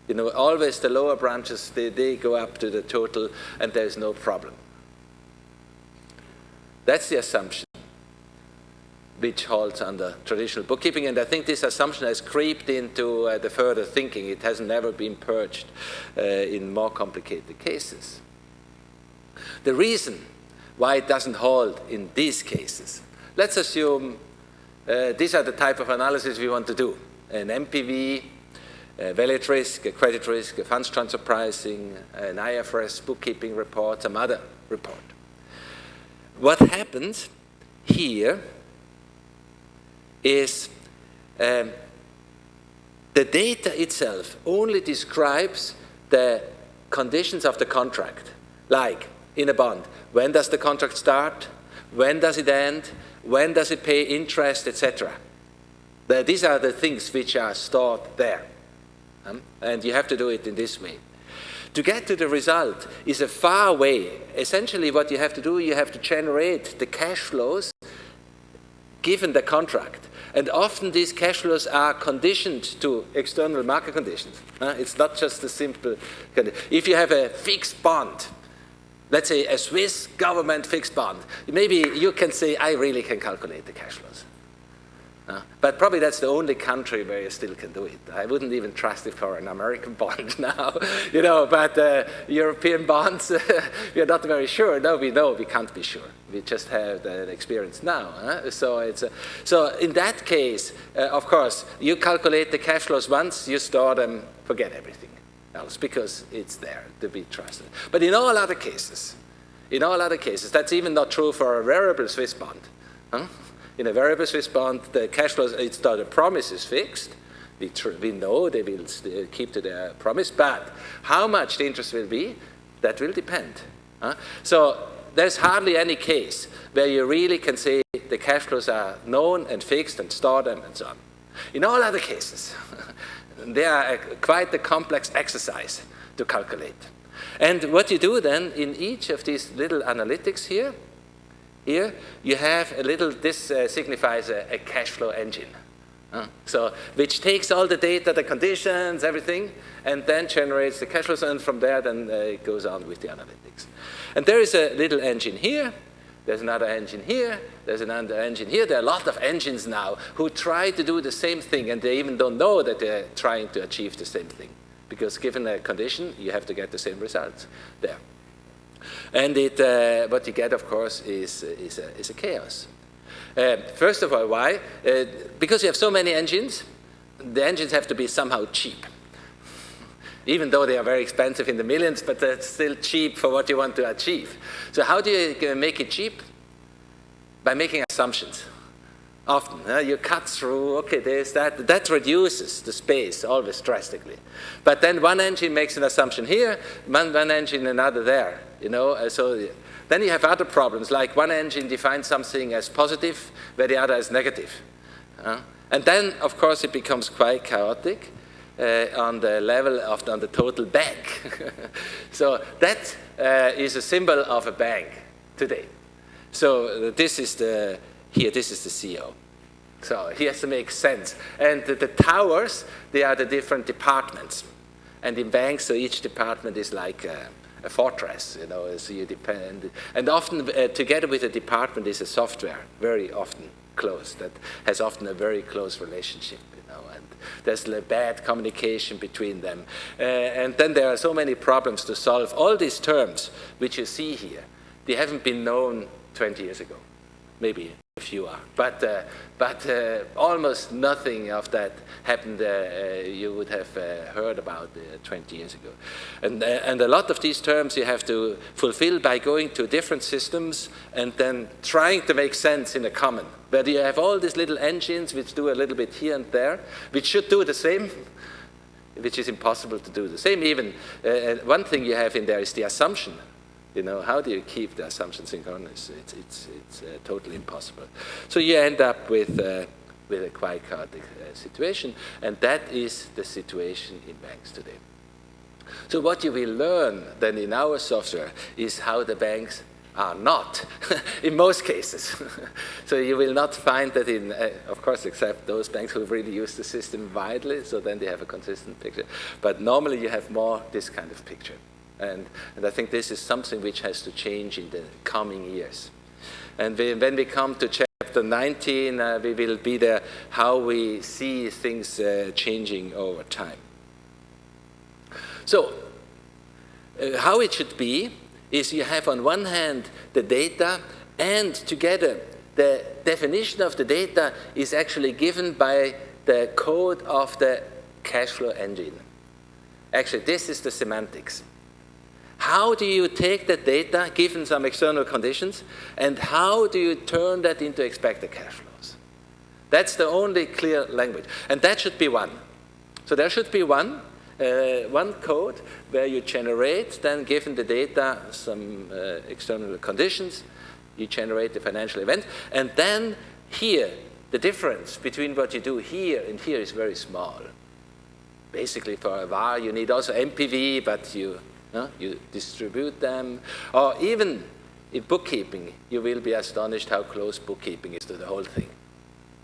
You know, always the lower branches, they go up to the total, and there's no problem. That's the assumption which holds under traditional bookkeeping, and I think this assumption has creeped into the further thinking. It has never been purged in more complicated cases. The reason why it doesn't hold in these cases, let's assume these are the type of analysis we want to do. An MPV, a value at risk, a credit risk, a funds transfer pricing, an IFRS bookkeeping report, some other report. What happens here is the data itself only describes the conditions of the contract, like in a bond. When does the contract start? When does it end? When does it pay interest, etc.? These are the things which are stored there. And you have to do it in this way. To get to the result is a far way. Essentially what you have to do, you have to generate the cash flows given the contract. And often these cash flows are conditioned to external market conditions. It's not just a simple condition. If you have a fixed bond, let's say a Swiss government fixed bond, maybe you can say, I really can calculate the cash flows. But probably that's the only country where you still can do it. I wouldn't even trust it for an American bond now, you know, but European bonds, we are not very sure. No, we know we can't be sure. We just have the experience now. So in that case, of course, you calculate the cash flows once, you store them, forget everything else, because it's there to be trusted. But in all other cases, In all other cases, that's even not true for a variable Swiss bond. Huh? In a variable Swiss bond, the cash flows, the promise is fixed. We know they will keep to their promise, but how much the interest will be, that will depend. So there's hardly any case where you really can say the cash flows are known and fixed and store them and so on. In all other cases, they are quite a complex exercise to calculate. And what you do then in each of these little analytics here you have a little, this signifies a cash flow engine. So, which takes all the data, the conditions, everything, and then generates the cash flows, and from there then it goes on with the analytics. And there is a little engine here, there's another engine here, there's another engine here. There are a lot of engines now who try to do the same thing, and they even don't know that they're trying to achieve the same thing. Because given a condition, you have to get the same results there. And what you get, of course, is a chaos. First of all, why? Because you have so many engines, the engines have to be somehow cheap. Even though they are very expensive in the millions, but they're still cheap for what you want to achieve. So how do you make it cheap? By making assumptions. Often, you cut through, okay, there's that. That reduces the space always drastically. But then one engine makes an assumption here, one engine another there. So then you have other problems, like one engine defines something as positive, where the other is negative. And then, of course, it becomes quite chaotic on the level of on the total bank. So that is a symbol of a bank today. So this is the CEO. So he has to make sense. And the towers, they are the different departments. And in banks, so each department is like a fortress, so you depend. And often, together with the department is a software, very often close, that has often a very close relationship, and there's bad communication between them. And then there are so many problems to solve. All these terms, which you see here, they haven't been known 20 years ago. Maybe a few are, but almost nothing of that happened you would have heard about 20 years ago. And a lot of these terms you have to fulfill by going to different systems and then trying to make sense in a common, where you have all these little engines which do a little bit here and there, which should do the same, which is impossible to do the same. Even one thing you have in there is the assumption. How do you keep the assumptions synchronous? It's totally impossible. So you end up with a quite chaotic situation, and that is the situation in banks today. So what you will learn then in our software is how the banks are not, in most cases. So you will not find that in, of course, except those banks who really use the system widely, so then they have a consistent picture. But normally you have more this kind of picture. And I think this is something which has to change in the coming years. And when we come to chapter 19, we will be there how we see things changing over time. So how it should be is you have on one hand the data, and together the definition of the data is actually given by the code of the cash flow engine. Actually, this is the semantics. How do you take that data, given some external conditions, and how do you turn that into expected cash flows? That's the only clear language. And that should be one. So there should be one code where you generate, then given the data, some external conditions, you generate the financial event. And then here, the difference between what you do here and here is very small. Basically, for a VAR, you need also MPV, but you distribute them. Or even in bookkeeping, you will be astonished how close bookkeeping is to the whole thing.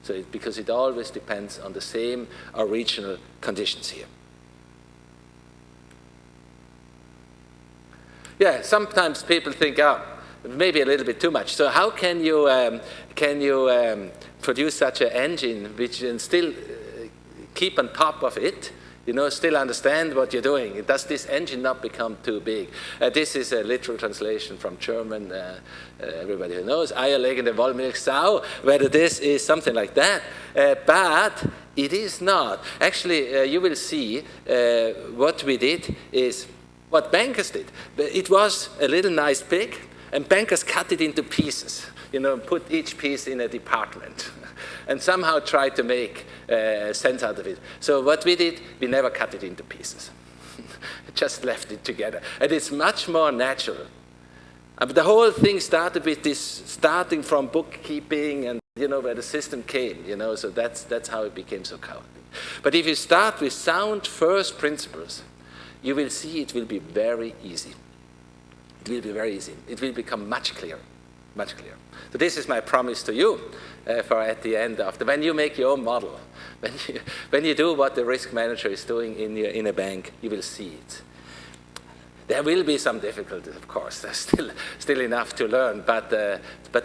So because it always depends on the same original conditions here. Yeah, sometimes people think, maybe a little bit too much. So how can you produce such an engine which can still keep on top of it, still understand what you're doing? Does this engine not become too big? This is a literal translation from German, everybody who knows, eierlegende Wollmilchsau, whether this is something like that. But it is not. Actually, you will see what we did is what bankers did. It was a little nice pig, And bankers cut it into pieces, put each piece in a department and somehow try to make sense out of it. So what we did, we never cut it into pieces. Just left it together. And it's much more natural. But the whole thing started with this, starting from bookkeeping and, where the system came, so that's how it became so chaotic. But if you start with sound first principles, you will see it will be very easy. It will be very easy. It will become much clearer, much clearer. So this is my promise to you for at the end of when you make your own model, when you do what the risk manager is doing in a bank, you will see it. There will be some difficulties, of course. There's still enough to learn, but the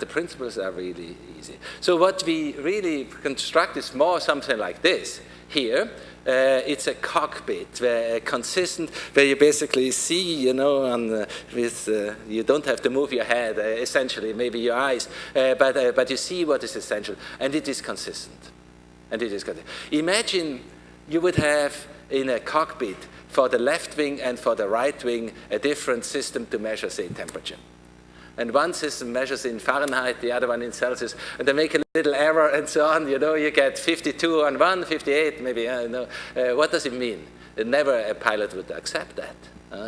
principles are really easy. So what we really construct is more something like this. Here, it's a cockpit, consistent, where you basically see, you don't have to move your head, essentially, maybe your eyes, but you see what is essential, and it is consistent. And it is consistent. Imagine you would have in a cockpit for the left wing and for the right wing a different system to measure, say, temperature. And one system measures in Fahrenheit, the other one in Celsius, and they make a little error and so on. You get 52 on one, 58 maybe. What does it mean? Never a pilot would accept that.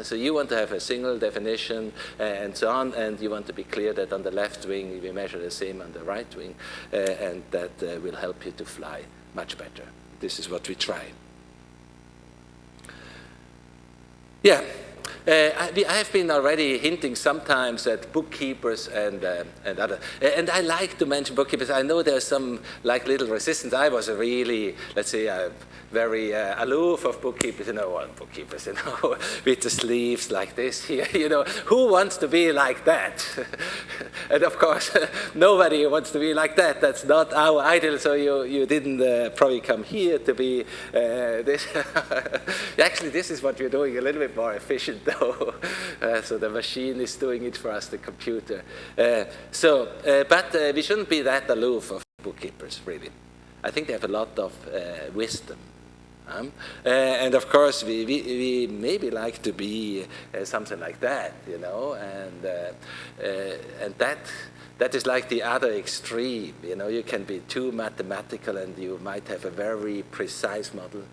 So you want to have a single definition and so on, and you want to be clear that on the left wing we measure the same on the right wing, and that will help you to fly much better. This is what we try. Yeah. I have been already hinting sometimes at bookkeepers and other, and I like to mention bookkeepers. I know there's some little resistance. I was a really, let's say, very aloof of bookkeepers. Bookkeepers, with the sleeves like this here. Who wants to be like that? And of course, nobody wants to be like that. That's not our ideal. So you didn't probably come here to be this. Actually, this is what we're doing a little bit more efficient. So the machine is doing it for us, the computer. But we shouldn't be that aloof of bookkeepers, really. I think they have a lot of wisdom. And of course, we maybe like to be something like that, and that is like the other extreme. You can be too mathematical and you might have a very precise model.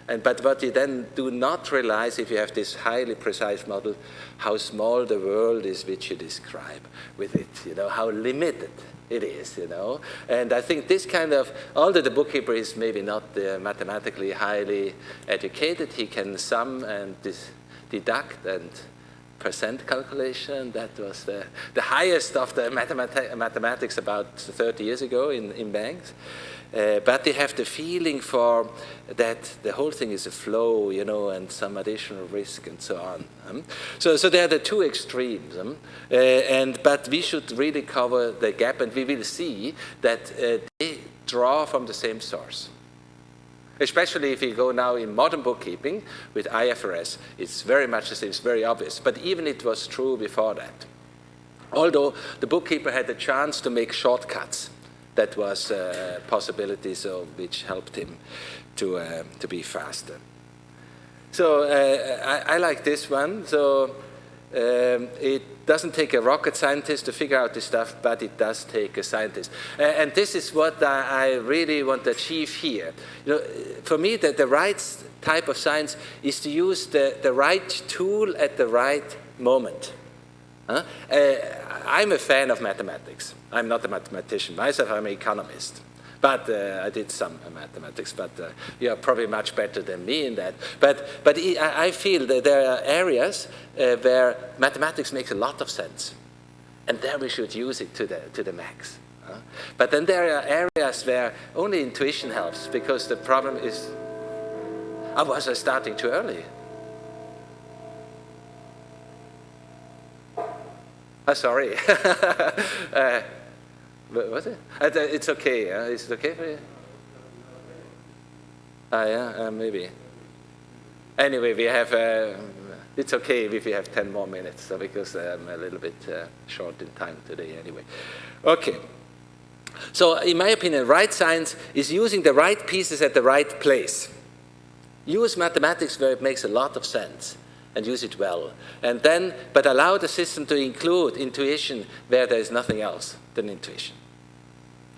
But what you then do not realize, if you have this highly precise model, how small the world is which you describe with it, how limited it is, And I think this kind of, although the bookkeeper is maybe not mathematically highly educated, he can sum and deduct and percent calculation. That was the highest of the mathematics about 30 years ago in banks. But they have the feeling for that the whole thing is a flow, and some additional risk and so on. So they are the two extremes. But we should really cover the gap, and we will see that they draw from the same source. Especially if you go now in modern bookkeeping with IFRS, it's very much the same, it's very obvious. But even it was true before that. Although the bookkeeper had the chance to make shortcuts. That was a possibility, which helped him to be faster. So I like this one. So it doesn't take a rocket scientist to figure out this stuff, but it does take a scientist. And this is what I really want to achieve here. For me, the right type of science is to use the right tool at the right moment. I'm a fan of mathematics. I'm not a mathematician myself, I'm an economist. But I did some mathematics, but you're probably much better than me in that. But I feel that there are areas where mathematics makes a lot of sense. And there we should use it to the max. But then there are areas where only intuition helps, because the problem is, was I starting too early? Sorry. Was it? It's okay. Is it okay for you? Yeah, maybe. Anyway, we have. It's okay if we have 10 more minutes, because I'm a little bit short in time today. Anyway, okay. So, in my opinion, right science is using the right pieces at the right place. Use mathematics where it makes a lot of sense, and use it well. And then, but allow the system to include intuition where there is nothing else than intuition.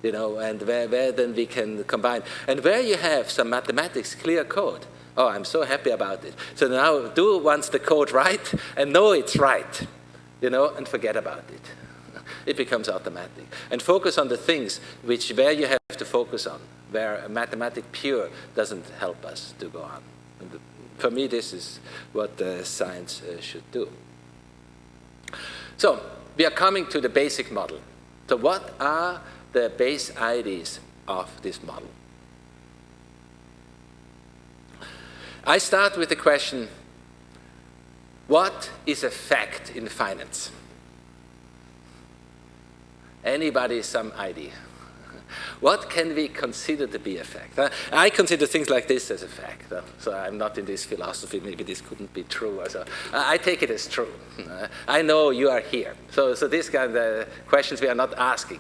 You know, and where then we can combine. And where you have some mathematics, clear code, oh, I'm so happy about it. So now do once the code right and know it's right, you know, and forget about it. It becomes automatic. And focus on the things where you have to focus on, where a mathematic pure doesn't help us to go on. And for me, this is what science should do. So we are coming to the basic model. So what are the base ideas of this model? I start with the question, what is a fact in finance? Anybody some idea? What can we consider to be a fact? I consider things like this as a fact. So I'm not in this philosophy, maybe this couldn't be true. So I take it as true. I know you are here. So these kind of questions we are not asking.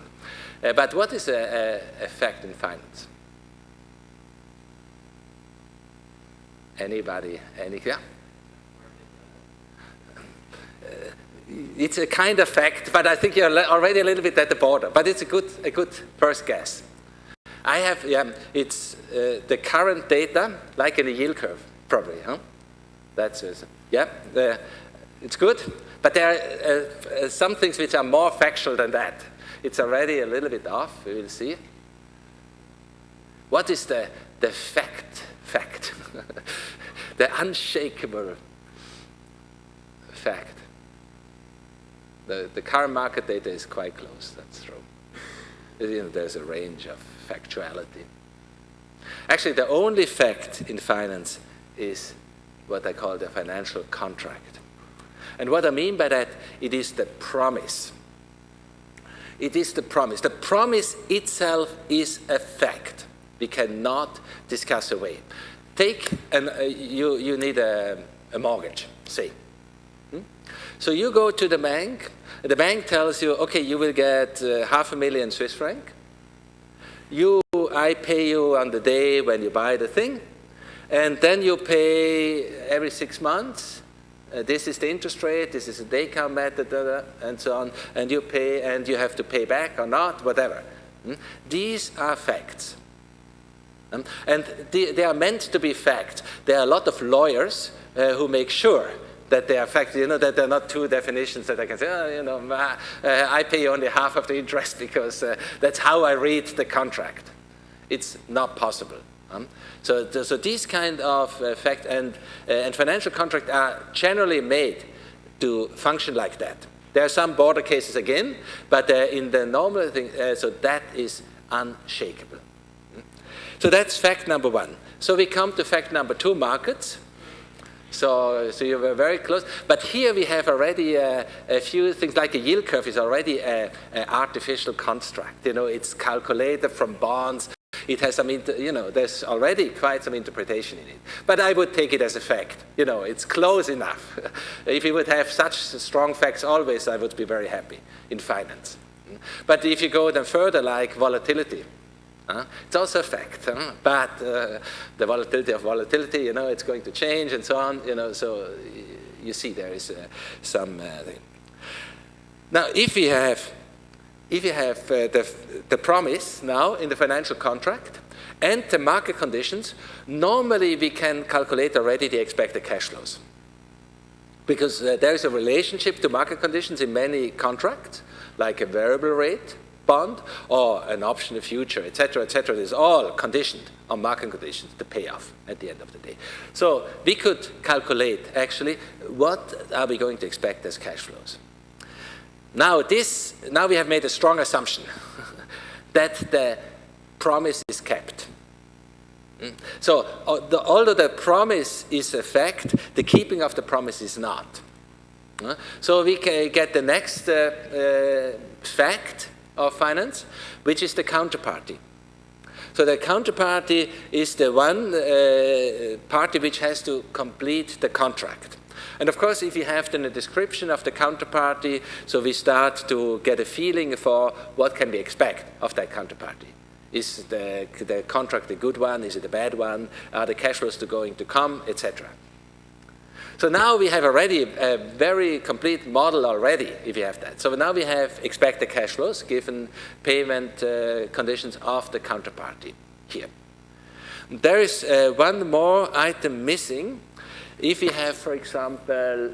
But what is a fact in finance? Anybody? Yeah? It's a kind of fact, but I think you're already a little bit at the border. But it's a good first guess. I have, it's the current data, like in a yield curve, probably. Huh? That's it's good. But there are some things which are more factual than that. It's already a little bit off. We will see. What is the fact? The unshakable fact. The current market data is quite close, that's true. You know, there's a range of factuality. Actually, the only fact in finance is what I call the financial contract. And what I mean by that, it is the promise. It is the promise. The promise itself is a fact. We cannot discuss away. Take, you need a mortgage, say. So you go to the bank tells you, okay, you will get $500,000 Swiss franc. I pay you on the day when you buy the thing, and then you pay every 6 months. This is the interest rate, this is the day count method, and so on, and you pay, and you have to pay back or not, whatever. These are facts. And they are meant to be facts. There are a lot of lawyers who make sure that they are facts, you know, that there are not two definitions that I can say, oh, you know, I pay only half of the interest because that's how I read the contract. It's not possible. So these kind of facts and financial contracts are generally made to function like that. There are some border cases again, but in the normal thing, so that is unshakable. So that's fact number one. So we come to fact number two, markets. So you were very close. But here we have already a few things, like a yield curve is already an artificial construct. You know, it's calculated from bonds. It has some, you know, there's already quite some interpretation in it. But I would take it as a fact. You know, it's close enough. If you would have such strong facts always, I would be very happy in finance. But if you go then further, like volatility, it's also a fact, but the volatility of volatility, you know, it's going to change and so on, you know, so you see there is some thing. Now, if you have the promise now in the financial contract and the market conditions, normally we can calculate already the expected cash flows. Because there is a relationship to market conditions in many contracts, like a variable rate bond or an option, a future, etc., etc. It is all conditioned on market conditions, the payoff at the end of the day. So we could calculate actually what are we going to expect as cash flows. Now we have made a strong assumption that the promise is kept. So although the promise is a fact, the keeping of the promise is not. So we can get the next fact of finance, which is the counterparty. So the counterparty is the one party which has to complete the contract. And of course, if you have then a description of the counterparty, so we start to get a feeling for what can we expect of that counterparty. Is the contract a good one? Is it a bad one? Are the cash flows going to come, etc.? So now we have already a very complete model already, if you have that. So now we have expected cash flows given payment conditions of the counterparty here. There is one more item missing. If we have, for example,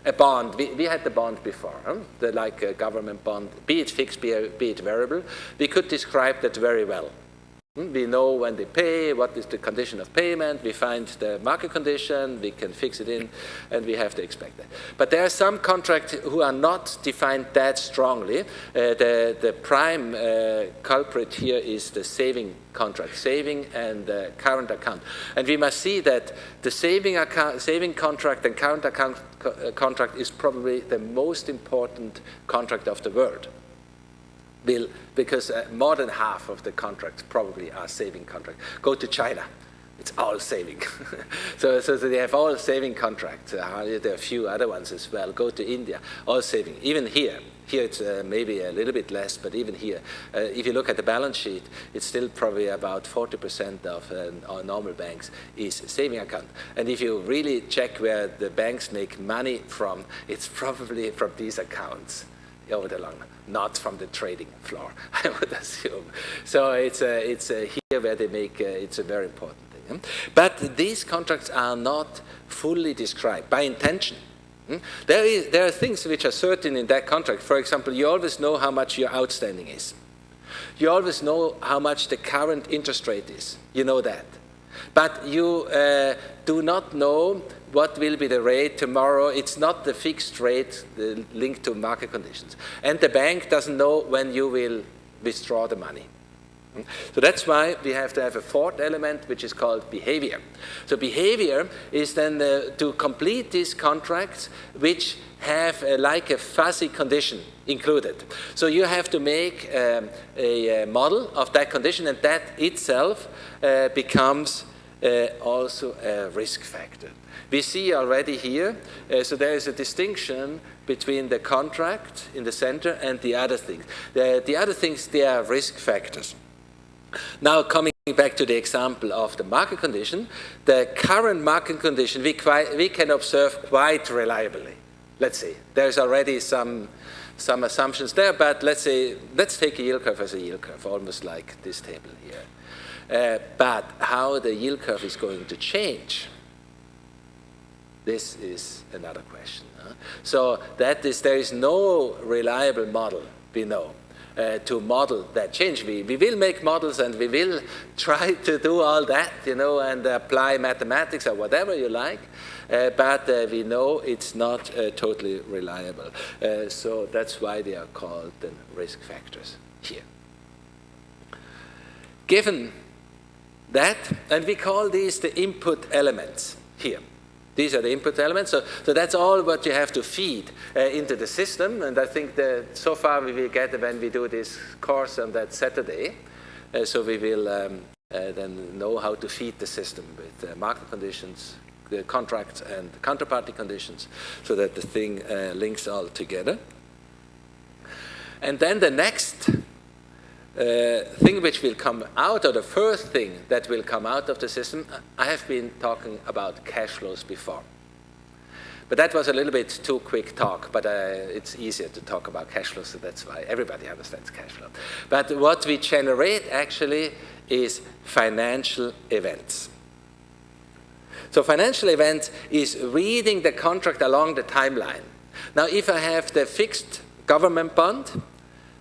a bond, we had the bond before, like a government bond, be it fixed, be it variable, we could describe that very well. We know when they pay, what is the condition of payment, we find the market condition, we can fix it in, and we have to expect that. But there are some contracts who are not defined that strongly. The prime culprit here is the saving contract, saving and current account. And we must see that the saving contract and current account contract is probably the most important contract of the world. Because more than half of the contracts probably are saving contracts. Go to China, it's all saving. so they have all saving contracts. There are a few other ones as well. Go to India, all saving. Even here it's maybe a little bit less, but even here, if you look at the balance sheet, it's still probably about 40% of our normal banks is saving account. And if you really check where the banks make money from, it's probably from these accounts over the long run, not from the trading floor, I would assume. So it's here where they make, it's a very important thing. But these contracts are not fully described by intention. There are things which are certain in that contract. For example, you always know how much your outstanding is. You always know how much the current interest rate is. You know that. But you do not know what will be the rate tomorrow. It's not the fixed rate linked to market conditions. And the bank doesn't know when you will withdraw the money. So that's why we have to have a fourth element, which is called behavior. So behavior is then to complete these contracts which have like a fuzzy condition included. So you have to make a model of that condition, and that itself becomes also a risk factor. We see already here, so there is a distinction between the contract in the center and the other things. The other things, they are risk factors. Now, coming back to the example of the market condition, the current market condition we can observe quite reliably. Let's see, there's already some assumptions there, but let's take a yield curve as a yield curve, almost like this table here. But how the yield curve is going to change, this is another question. So there is no reliable model, we know, to model that change. We will make models and we will try to do all that, and apply mathematics or whatever you like, but we know it's not totally reliable. So that's why they are called the risk factors here. Given that, and we call these the input elements here. These are the input elements. So that's all what you have to feed into the system. And I think that so far we will get when we do this course on that Saturday. So we will then know how to feed the system with market conditions, the contracts, and counterparty conditions, so that the thing links all together. And then the next thing which will come out, or the first thing that will come out of the system, I have been talking about cash flows before. But that was a little bit too quick talk, but it's easier to talk about cash flows, so that's why everybody understands cash flow. But what we generate actually is financial events. So financial events is reading the contract along the timeline. Now, if I have the fixed government bond,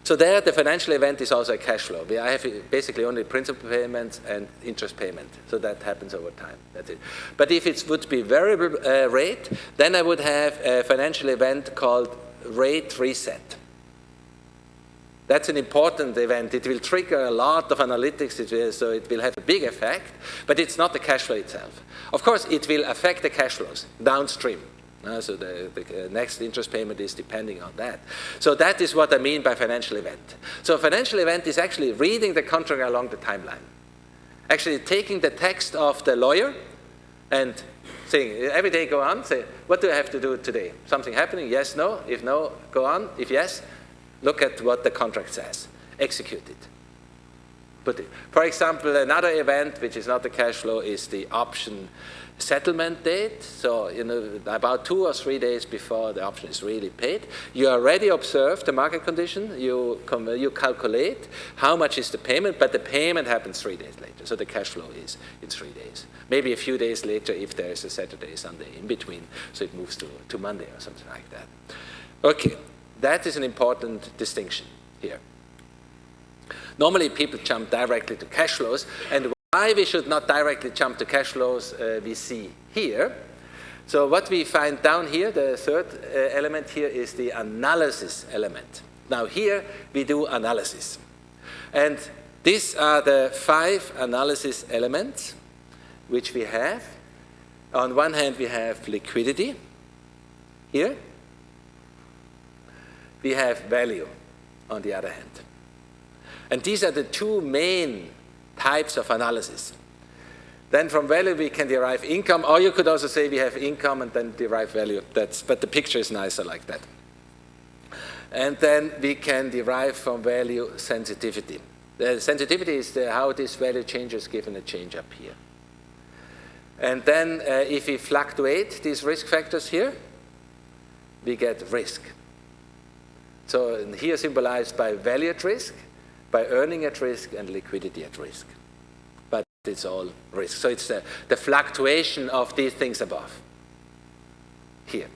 so there, the financial event is also a cash flow. I have basically only principal payments and interest payment. So that happens over time. That's it. But if it would be variable rate, then I would have a financial event called rate reset. That's an important event. It will trigger a lot of analytics, so it will have a big effect, but it's not the cash flow itself. Of course, it will affect the cash flows downstream. So the next interest payment is depending on that. So that is what I mean by financial event. So a financial event is actually reading the contract along the timeline. Actually taking the text of the lawyer and saying, every day go on, say, what do I have to do today? Something happening? Yes, no. If no, go on. If yes, look at what the contract says. Execute it. put it. For example, another event which is not the cash flow is the option settlement date. So, about 2 or 3 days before the option is really paid, you already observe the market condition. You calculate how much is the payment, but the payment happens 3 days later. So the cash flow is in 3 days. Maybe a few days later if there is a Saturday, Sunday in between. So it moves to Monday or something like that. Okay, that is an important distinction here. Normally people jump directly to cash flows, and why we should not directly jump to cash flows we see here. So what we find down here, the third element here is the analysis element. Now here we do analysis. And these are the 5 analysis elements which we have. On one hand we have liquidity here. We have value on the other hand. And these are the 2 main types of analysis. Then from value we can derive income, or you could also say we have income and then derive value. But the picture is nicer like that. And then we can derive from value sensitivity. The sensitivity is how this value changes given a change up here. And then if we fluctuate these risk factors here, we get risk. So here symbolized by value at risk, by earning at risk, and liquidity at risk. But it's all risk. So it's the fluctuation of these things above here.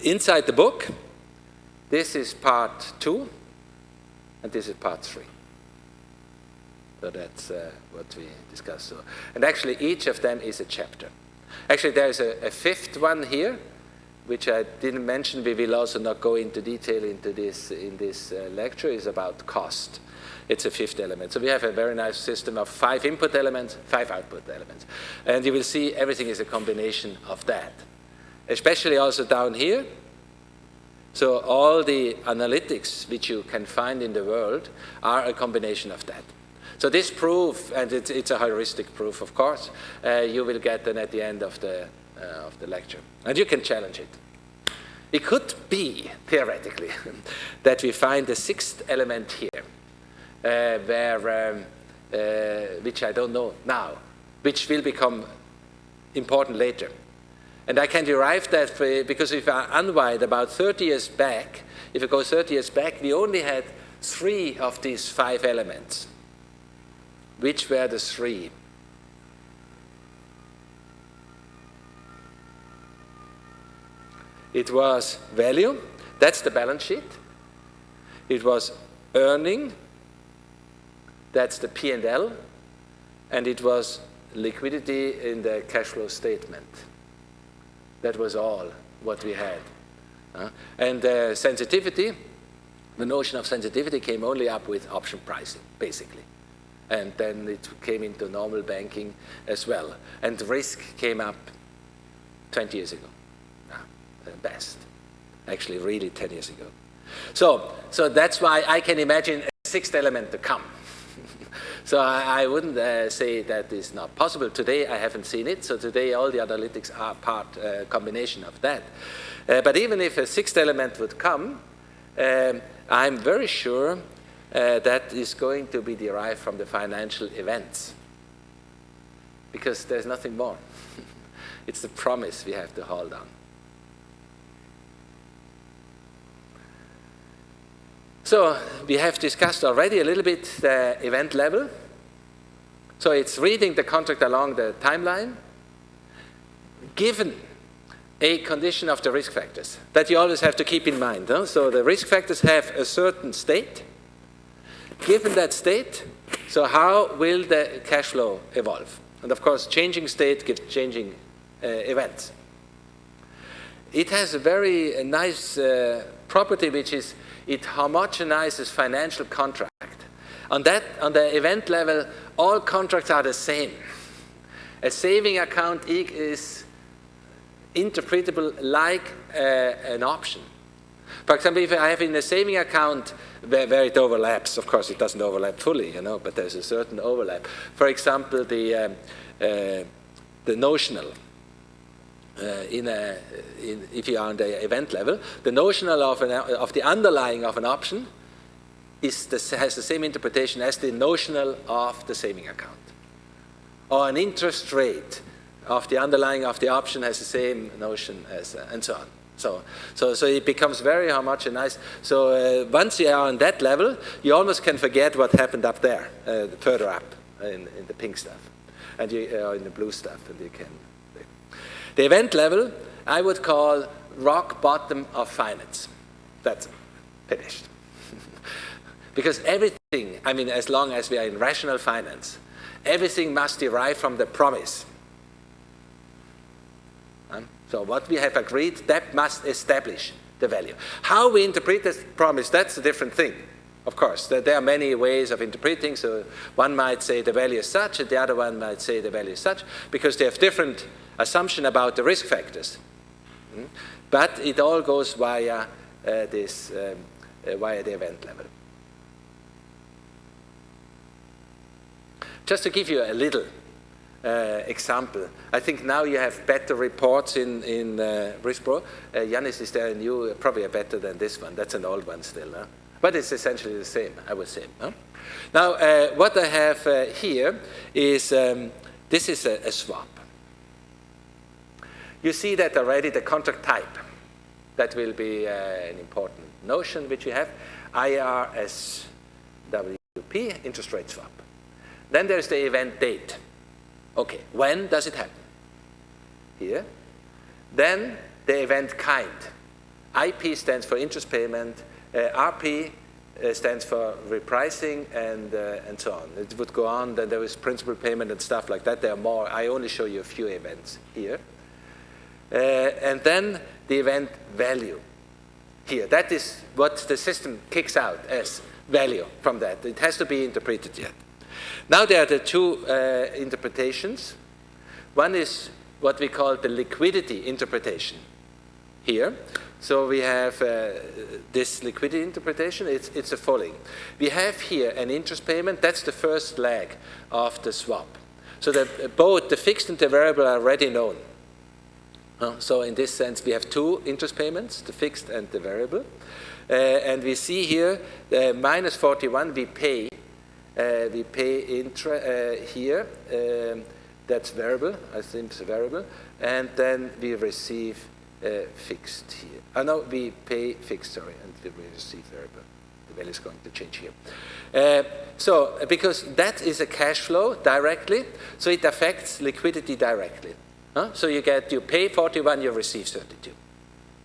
Inside the book, this is part 2, and this is part 3. So that's what we discussed. So, and actually each of them is a chapter. Actually there's a 5th one here, which I didn't mention. We will also not go into detail into this in this lecture, is about cost. It's a 5th element. So we have a very nice system of 5 input elements, 5 output elements. And you will see everything is a combination of that. Especially also down here. So all the analytics which you can find in the world are a combination of that. So this proof, and it's a heuristic proof, of course, you will get then at the end of the lecture. And you can challenge it. It could be, theoretically, that we find the 6th element here, which I don't know now, which will become important later. And I can derive that because if I unwind about 30 years back, if I go 30 years back, we only had 3 of these 5 elements. Which were the 3? It was value, that's the balance sheet. It was earning, that's the P&L. And it was liquidity in the cash flow statement. That was all what we had. And sensitivity, the notion of sensitivity came only up with option pricing, basically. And then it came into normal banking as well. And risk came up 20 years ago, at best. Actually, really 10 years ago. So that's why I can imagine a 6th element to come. So I wouldn't say that is not possible. Today I haven't seen it. So today all the analytics are combination of that. But even if a 6th element would come, I'm very sure that is going to be derived from the financial events. Because there's nothing more. It's the promise we have to hold on. So we have discussed already a little bit the event level. So it's reading the contract along the timeline, given a condition of the risk factors that you always have to keep in mind. Huh? So the risk factors have a certain state. Given that state, so how will the cash flow evolve? And of course, changing state gives changing events. It has a very nice property, which is it homogenizes financial contract. On the event level, all contracts are the same. A saving account is interpretable like an option. For example, if I have in a saving account where it overlaps, of course it doesn't overlap fully, but there's a certain overlap. For example, the notional if you are on the event level, the notional of the underlying of an option has the same interpretation as the notional of the saving account. Or an interest rate of the underlying of the option has the same notion as, and so on. So it becomes very homogenized. So once you are on that level, you almost can forget what happened up there, further up in the pink stuff, and in the blue stuff, and you can. The event level, I would call rock bottom of finance. That's finished. Because everything, I mean, as long as we are in rational finance, everything must derive from the promise. So what we have agreed, that must establish the value. How we interpret this promise, that's a different thing. Of course, there are many ways of interpreting. So one might say the value is such, and the other one might say the value is such, because they have different assumption about the risk factors. But it all goes via via the event level. Just to give you a little example, I think now you have better reports in RiskPro. Yannis, is there a new, probably better than this one? That's an old one still, huh? But it's essentially the same, I would say. Huh? Now, what I have here is, this is a swap. You see that already the contract type. That will be an important notion which you have. IRSWP, interest rate swap. Then there's the event date. Okay, when does it happen? Here. Then the event kind. IP stands for interest payment. RP stands for repricing, and so on. It would go on. Then there is principal payment and stuff like that. There are more. I only show you a few events here. And then the event value here. That is what the system kicks out as value from that. It has to be interpreted yet. Now there are the two interpretations. One is what we call the liquidity interpretation here. So we have this liquidity interpretation. It's the following. We have here an interest payment. That's the first leg of the swap. So both the fixed and the variable are already known. So in this sense, we have two interest payments, the fixed and the variable. And we see here, minus 41, we pay here. That's variable, I think it's a variable. And then we receive fixed here. No, we pay fixed, sorry, and we receive variable. The value is going to change here. So because that is a cash flow directly, so it affects liquidity directly. So you pay 41, you receive 32.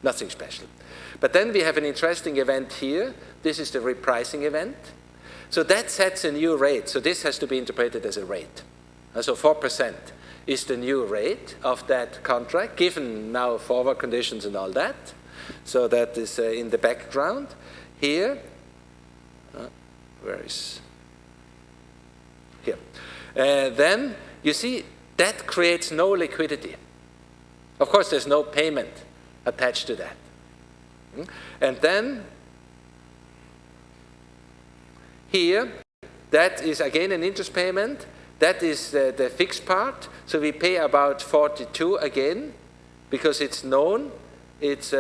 Nothing special. But then we have an interesting event here. This is the repricing event. So that sets a new rate. So this has to be interpreted as a rate. So 4% is the new rate of that contract, given now forward conditions and all that. So that is in the background. Here, where is, here. Then you see, that creates no liquidity. Of course, there's no payment attached to that. And then here, that is again an interest payment. That is the fixed part. So we pay about 42 again, because it's known. It's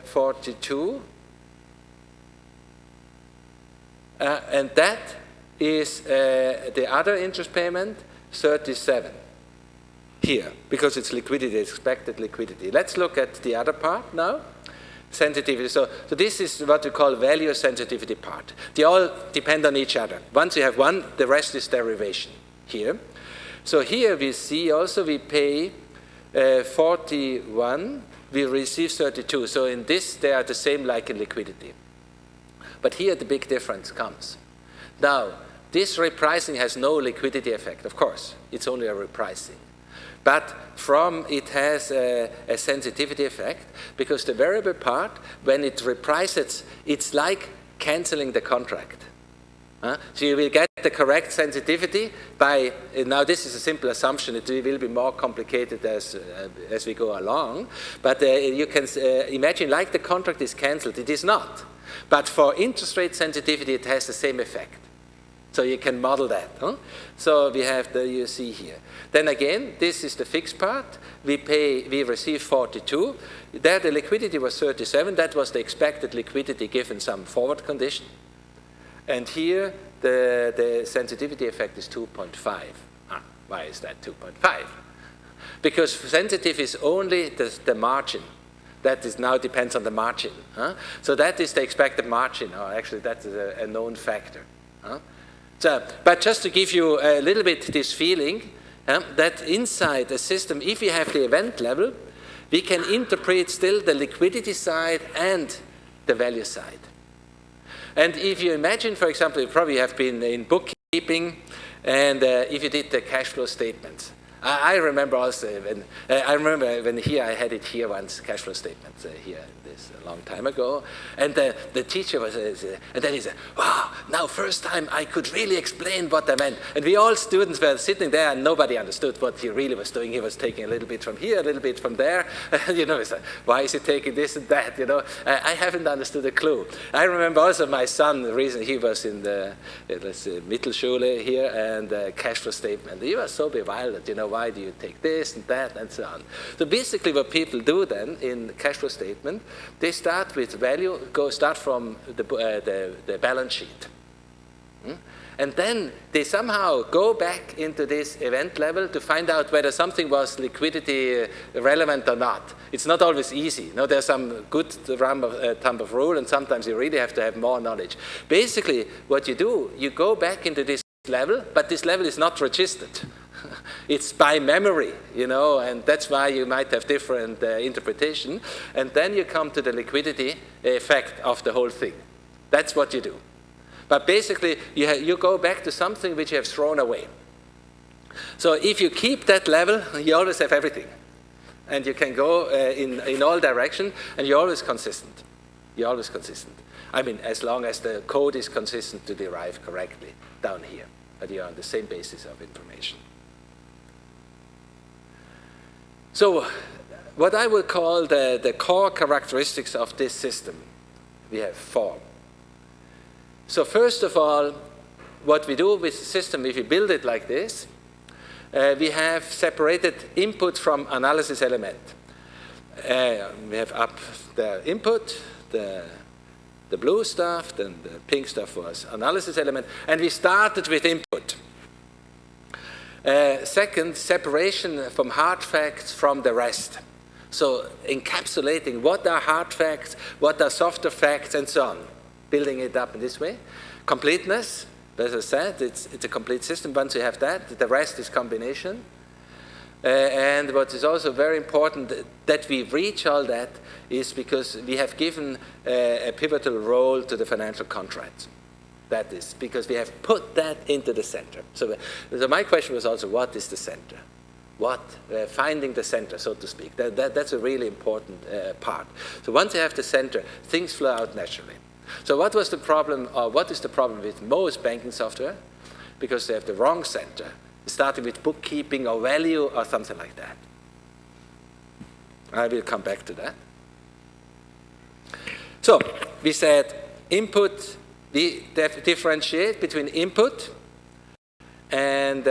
42. And that is the other interest payment, 37. Here, because it's liquidity, expected liquidity. Let's look at the other part now, sensitivity. So this is what we call value sensitivity part. They all depend on each other. Once you have one, the rest is derivation here. So here we see also we pay 41, we receive 32. So in this, they are the same like in liquidity. But here the big difference comes. Now, this repricing has no liquidity effect, of course. It's only a repricing. But it has a sensitivity effect, because the variable part, when it reprices, it's like canceling the contract. So you will get the correct sensitivity by, now this is a simple assumption, it will be more complicated as we go along, but you can imagine like the contract is cancelled. It is not. But for interest rate sensitivity, it has the same effect. So you can model that. Huh? So we have the, you see here. Then again, this is the fixed part. We receive 42. There the liquidity was 37. That was the expected liquidity given some forward condition. And here the sensitivity effect is 2.5. Why is that 2.5? Because sensitive is only the margin. That is now depends on the margin. Huh? So that is the expected margin, or actually that is a known factor. Huh? So, but just to give you a little bit this feeling, that inside a system, if you have the event level, we can interpret still the liquidity side and the value side. And if you imagine, for example, you probably have been in bookkeeping, and if you did the cash flow statements. I remember also when here I had it here once, cash flow statements here this a long time ago, and the teacher was and then he said, "Wow, now first time I could really explain what I meant." And we all students were sitting there and nobody understood what he really was doing. He was taking a little bit from here, a little bit from there. You know, why is he taking this and that? You know, I haven't understood a clue. I remember also my son. The reason he was in the Mittelschule here and cash flow statement. He was so bewildered. You know, why do you take this and that and so on? So basically, what people do then in cash flow statement, they start with value, start from the balance sheet. And then they somehow go back into this event level to find out whether something was liquidity relevant or not. It's not always easy. You know, there's some good thumb of rule, and sometimes you really have to have more knowledge. Basically, what you do, you go back into this level, but this level is not registered. It's by memory, you know, and that's why you might have different interpretation. And then you come to the liquidity effect of the whole thing. That's what you do. But basically, you go back to something which you have thrown away. So if you keep that level, you always have everything. And you can go in all directions, and you're always consistent. You're always consistent. I mean, as long as the code is consistent to derive correctly down here. But you're on the same basis of information. So what I would call the core characteristics of this system, we have 4. So first of all, what we do with the system, if we build it like this, we have separated input from analysis element. We have up the input, the blue stuff, then the pink stuff was analysis element, and we started with input. Second, separation from hard facts from the rest. So encapsulating what are hard facts, what are softer facts, and so on. Building it up in this way. Completeness, as I said, it's a complete system. Once you have that, the rest is combination. And what is also very important that we reach all that is because we have given a pivotal role to the financial contracts. That is because we have put that into the center. So my question was also, what is the center? Finding the center, so to speak. That's a really important part. So once you have the center, things flow out naturally. So what was the problem, or what is the problem with most banking software? Because they have the wrong center, starting with bookkeeping or value or something like that. I will come back to that. So we said input, we differentiate between input and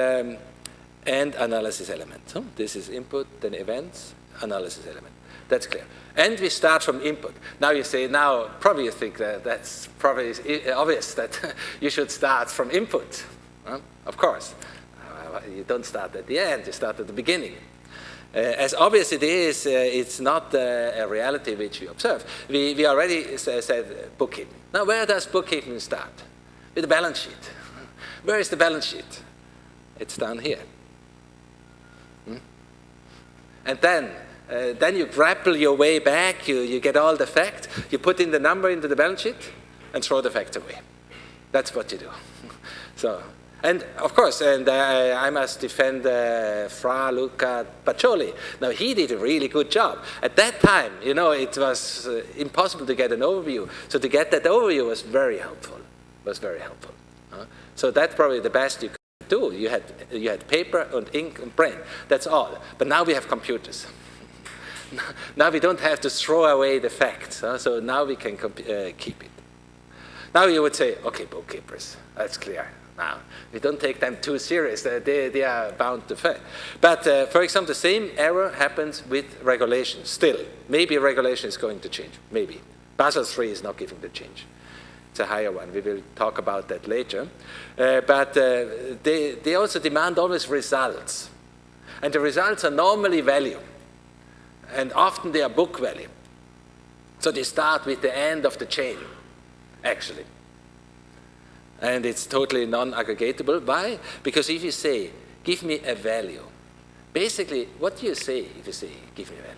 analysis element. So this is input, then events, analysis element. That's clear. And we start from input. Now you say, now probably you think that's probably obvious that you should start from input. Of course. You don't start at the end, you start at the beginning. As obvious it is, it's not a reality which we observe. We already said bookkeeping. Now where does bookkeeping start? With the balance sheet. Where is the balance sheet? It's down here. And then you grapple your way back, you get all the facts, you put in the number into the balance sheet, and throw the facts away. That's what you do. So, and of course, and I must defend Fra Luca Pacioli. Now, he did a really good job. At that time, you know, it was impossible to get an overview. So to get that overview was very helpful. So that's probably the best you could do. You had paper and ink and brain. That's all. But now we have computers. Now we don't have to throw away the facts. So now we can keep it. Now you would say, okay, bookkeepers, that's clear. Now, we don't take them too serious. They are bound to fail. But, for example, the same error happens with regulation still. Maybe regulation is going to change, maybe. Basel III is not giving the change. It's a higher one. We will talk about that later. But they also demand always results. And the results are normally value. And often they are book value. So they start with the end of the chain, actually. And it's totally non-aggregatable. Why? Because if you say, give me a value, basically, what do you say if you say, give me a value?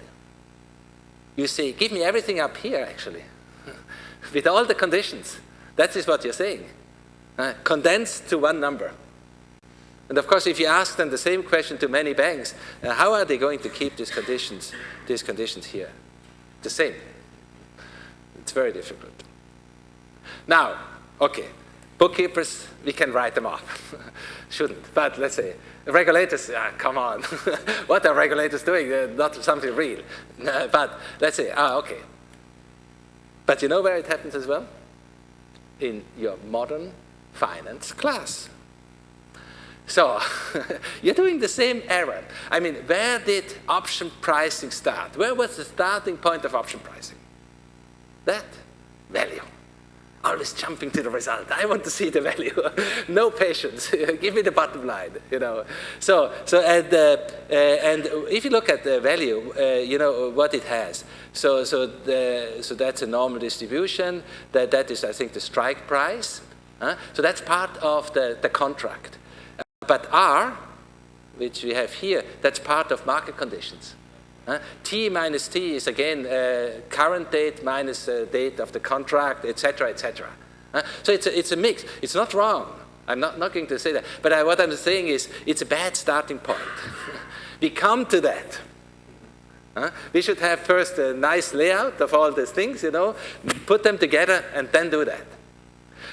You say, give me everything up here, actually, with all the conditions. That is what you're saying. Condensed to one number. And of course, if you ask them the same question to many banks, how are they going to keep these conditions here? The same. It's very difficult. Now, okay. Bookkeepers, we can write them off. Shouldn't, but let's say, regulators, come on. What are regulators doing? Not something real. But let's say, okay. But you know where it happens as well? In your modern finance class. So, you're doing the same error. I mean, where did option pricing start? Where was the starting point of option pricing? That value. Always jumping to the result. I want to see the value. No patience. Give me the bottom line. You know. So and if you look at the value, you know what it has. So that's a normal distribution. That is, I think, the strike price. So that's part of the contract. But R, which we have here, that's part of market conditions. T minus T is again current date minus date of the contract, etc., etc. So it's a mix. It's not wrong. I'm not going to say that. But what I'm saying is it's a bad starting point. We come to that. We should have first a nice layout of all these things, you know, put them together and then do that.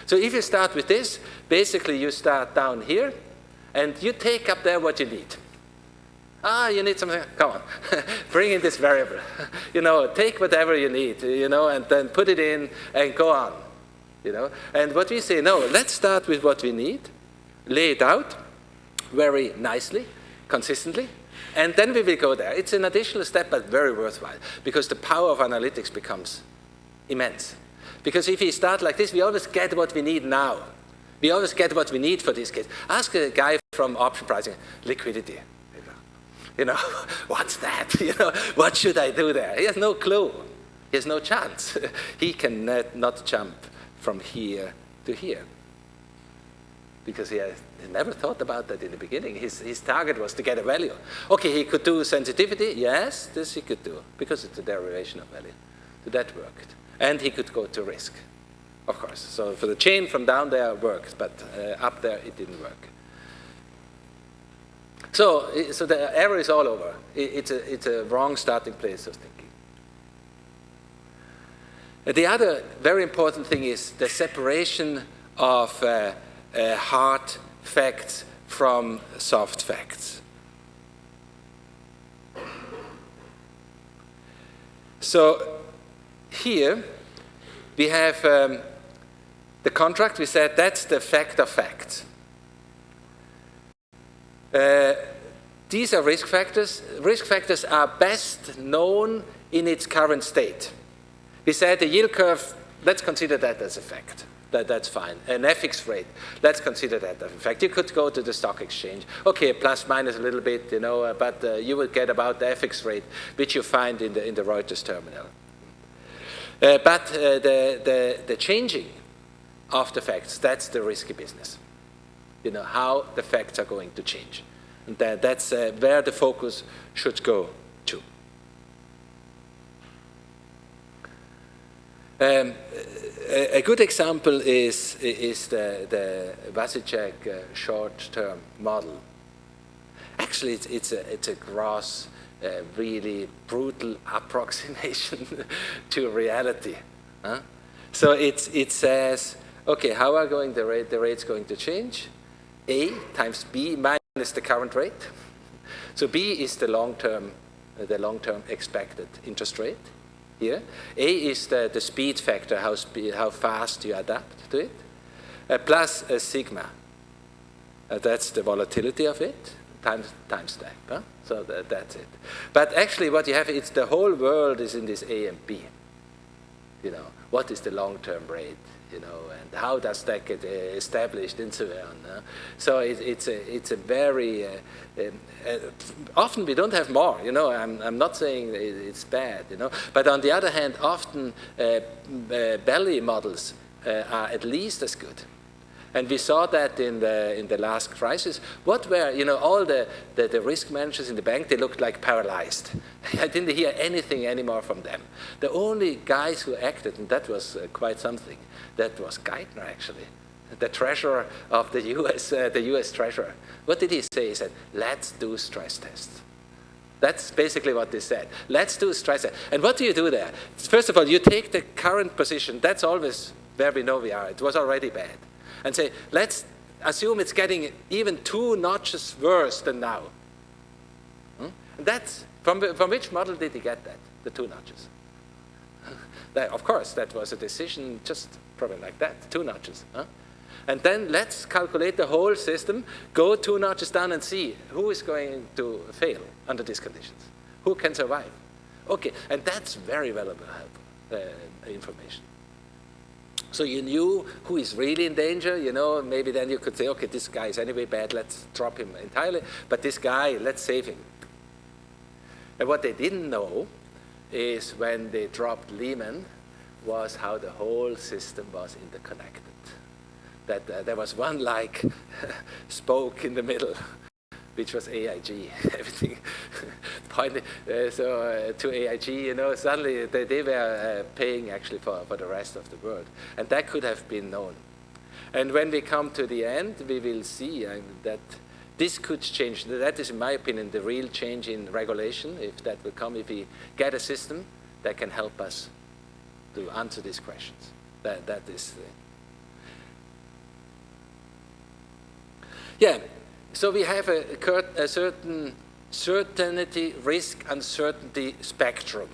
So if you start with this, basically you start down here and you take up there what you need. You need something, come on, bring in this variable. You know, take whatever you need, you know, and then put it in and go on, you know. And what we say, no, let's start with what we need, lay it out very nicely, consistently, and then we will go there. It's an additional step, but very worthwhile, because the power of analytics becomes immense. Because if we start like this, we always get what we need now. We always get what we need for this case. Ask a guy from option pricing, liquidity. You know, what's that? You know, what should I do there? He has no clue. He has no chance. He can not jump from here to here because he never thought about that in the beginning. His target was to get a value. Okay, he could do sensitivity. Yes, this he could do because it's a derivation of value. So that worked. And he could go to risk, of course. So for the chain from down there works, but up there it didn't work. So the error is all over. It's a wrong starting place of thinking. The other very important thing is the separation of hard facts from soft facts. So here we have the contract. We said that's the fact of facts. These are risk factors. Risk factors are best known in its current state. We said the yield curve, let's consider that as a fact. That's fine. An FX rate, let's consider that as a fact. You could go to the stock exchange. Okay, plus minus a little bit, you know, but you will get about the FX rate, which you find in the Reuters terminal. But the changing of the facts, that's the risky business. You know, how the facts are going to change. And that's where the focus should go to. A good example is the Vasicek short-term model. Actually, it's a gross, really brutal approximation to reality. So it says, okay, how are the rates going to change? A times B minus the current rate. So B is the long-term expected interest rate here. A is the speed factor, how fast you adapt to it, plus a sigma. That's the volatility of it, time step. Huh? So that's it. But actually what you have, it's the whole world is in this A and B. What is the long-term rate, and how does that get established and so on. So it's a very, often we don't have more, I'm not saying it's bad, but on the other hand, often belly models are at least as good. And we saw that in the last crisis. What were, all the risk managers in the bank, they looked like paralyzed. I didn't hear anything anymore from them. The only guys who acted, and that was quite something, that was Geithner actually, the treasurer of the US treasurer. What did he say? He said, let's do stress tests. That's basically what they said. Let's do stress tests. And what do you do there? First of all, you take the current position. That's always where we know we are. It was already bad. And say, let's assume it's getting even 2 notches worse than now. That's, from which model did he get that, the 2 notches? Of course, that was a decision just probably like that, 2 notches. And then let's calculate the whole system, go 2 notches down and see who is going to fail under these conditions. Who can survive? Okay, and that's very valuable information. So you knew who is really in danger, maybe then you could say, okay, this guy is anyway bad, let's drop him entirely, but this guy, let's save him. And what they didn't know is when they dropped Lehman was how the whole system was interconnected. That there was one like spoke in the middle, which was AIG, everything pointed to AIG, suddenly they were paying actually for the rest of the world. And that could have been known. And when we come to the end, we will see that this could change. That is, in my opinion, the real change in regulation, if that will come, if we get a system that can help us to answer these questions. That is yeah. So we have a certain certainty, risk, uncertainty spectrum.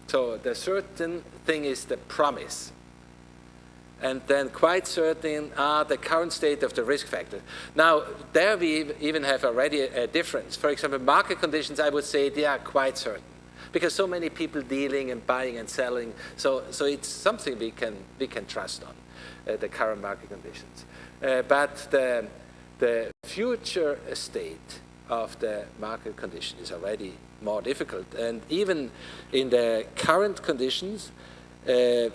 So the certain thing is the promise. And then quite certain are the current state of the risk factor. Now, there we even have already a difference. For example, market conditions, I would say they are quite certain. Because so many people dealing and buying and selling, so it's something we can trust on, the current market conditions. But the future state of the market condition is already more difficult. And even in the current conditions,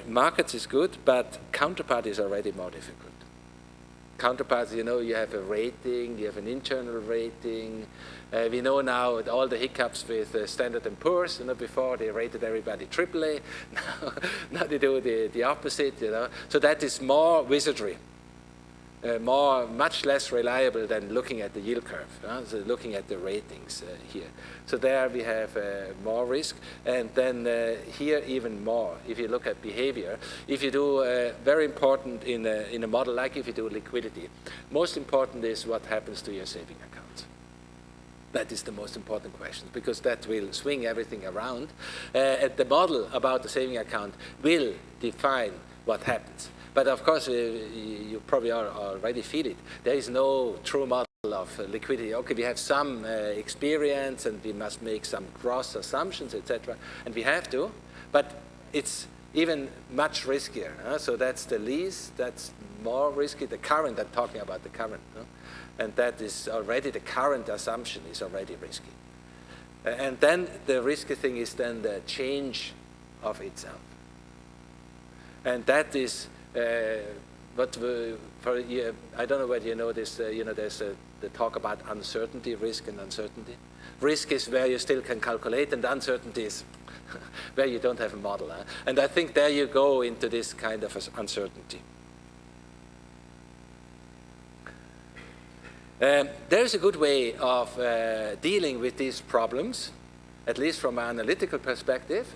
markets is good, but counterpart is already more difficult. Counterparts, you have a rating, you have an internal rating. We know now all the hiccups with Standard & Poor's. Before they rated everybody AAA. Now they do the opposite. So that is more wizardry. Much less reliable than looking at the yield curve, so looking at the ratings here. So there we have more risk, and then here even more. If you look at behavior, if you do very important in a model, like if you do liquidity, most important is what happens to your saving accounts. That is the most important question, because that will swing everything around. And the model about the saving account will define what happens. But of course, you probably already feel it. There is no true model of liquidity. Okay, we have some experience, and we must make some gross assumptions, etc. And we have to, but it's even much riskier. So that's the least, that's more risky. The current, I'm talking about the current. And that is already, the current assumption is already risky. And then the risky thing is then the change of itself. And that is but I don't know whether you know this, there's the talk about uncertainty, risk and uncertainty. Risk is where you still can calculate, and uncertainty is where you don't have a model. And I think there you go into this kind of uncertainty. There's a good way of dealing with these problems, at least from an analytical perspective,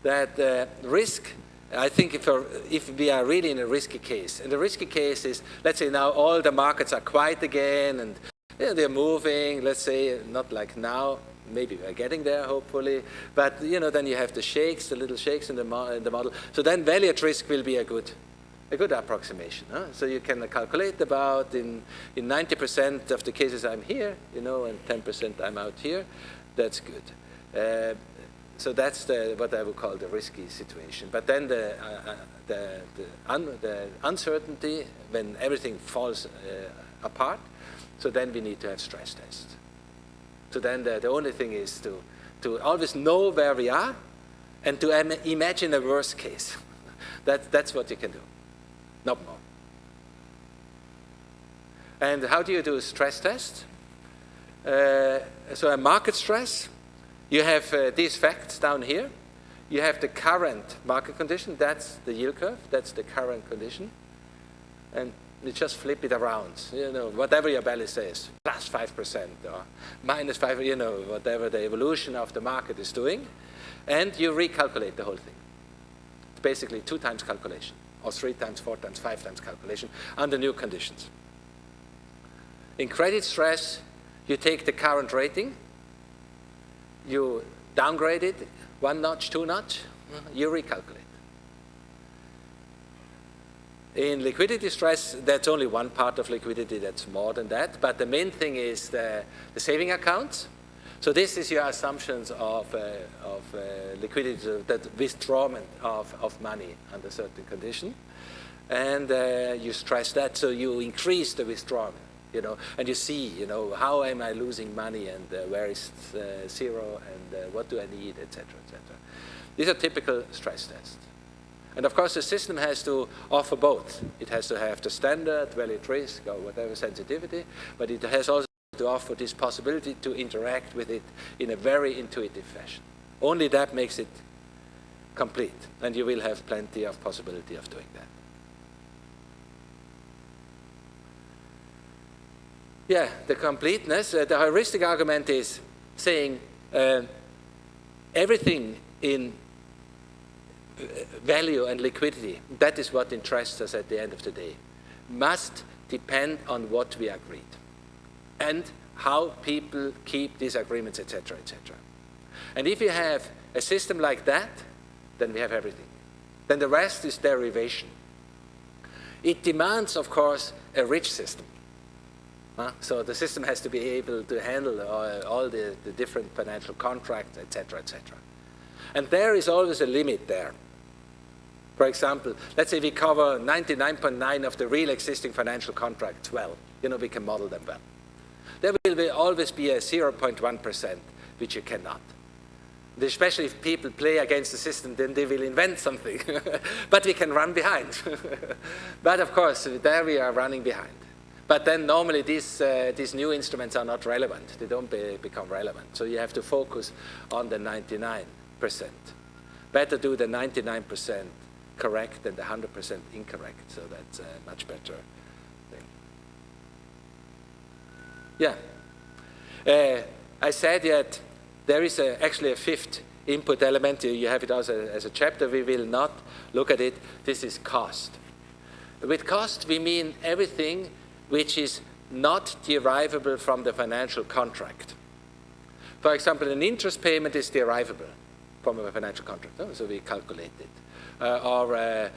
that risk, I think if we are really in a risky case, and the risky case is, let's say now all the markets are quiet again, and they're moving, let's say, not like now, maybe we're getting there, hopefully, but then you have the shakes, the little shakes in the model. So then value at risk will be a good a good approximation. Huh? So you can calculate about in 90% of the cases I'm here, and 10% I'm out here. That's good. So that's what I would call the risky situation. But then the uncertainty when everything falls apart. So then we need to have stress tests. So then the only thing is to always know where we are and to imagine a worst case. That's what you can do, not more. And how do you do a stress test? So a market stress, you have these facts down here. You have the current market condition, that's the yield curve, that's the current condition. And you just flip it around, whatever your belly says, plus 5% or minus 5%, whatever the evolution of the market is doing. And you recalculate the whole thing. It's basically 2 times calculation, or 3 times, 4 times, 5 times calculation under new conditions. In credit stress, you take the current rating, you downgrade it 1 notch, 2 notch, you recalculate. In liquidity stress, that's only one part of liquidity, that's more than that. But the main thing is the saving accounts. So this is your assumptions of liquidity, that withdrawal of money under certain condition. And you stress that, so you increase the withdrawal, and you see, how am I losing money, and where is zero, and what do I need, etc., etc. These are typical stress tests. And of course, the system has to offer both. It has to have the standard value risk or whatever sensitivity, but it has also to offer this possibility to interact with it in a very intuitive fashion. Only that makes it complete, and you will have plenty of possibility of doing that. Yeah, the completeness. The heuristic argument is saying everything in value and liquidity, that is what interests us at the end of the day, must depend on what we agreed and how people keep these agreements, etc., etc. And if you have a system like that, then we have everything. Then the rest is derivation. It demands, of course, a rich system. So the system has to be able to handle all the different financial contracts, etc., etc. And there is always a limit there. For example, let's say we cover 99.9% of the real existing financial contracts well. We can model them well. There will always be a 0.1% which you cannot. And especially if people play against the system, then they will invent something. But we can run behind. But of course, there we are running behind. But then normally these new instruments are not relevant. They don't become relevant. So you have to focus on the 99%. Better do the 99% correct than the 100% incorrect. So that's a much better thing. Yeah. I said that there is actually a 5th input element. You have it also as a chapter. We will not look at it. This is cost. With cost, we mean everything which is not derivable from the financial contract. For example, an interest payment is derivable from a financial contract, so we calculate it. Or a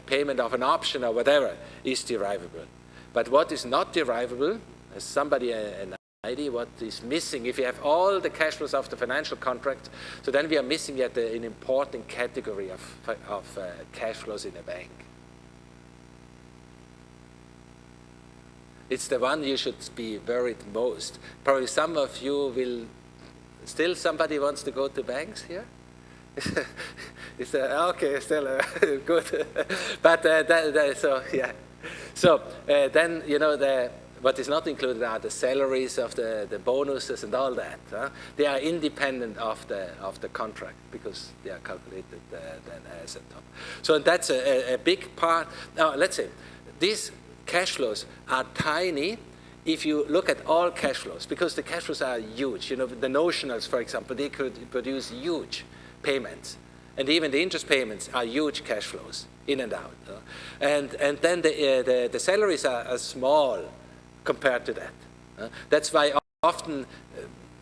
payment of an option or whatever is derivable. But what is not derivable, as somebody an idea, what is missing, if you have all the cash flows of the financial contract, so then we are missing yet an important category of cash flows in a bank. It's the one you should be worried most. Probably some of you will, still somebody wants to go to banks here? Is okay, still good. But so, yeah. So then, what is not included are the salaries of the bonuses and all that. They are independent of the contract because they are calculated then as a top. So that's a big part. Now, let's say these cash flows are tiny if you look at all cash flows, because the cash flows are huge. The notionals, for example, they could produce huge payments. And even the interest payments are huge cash flows, in and out. And then the salaries are small compared to that. That's why often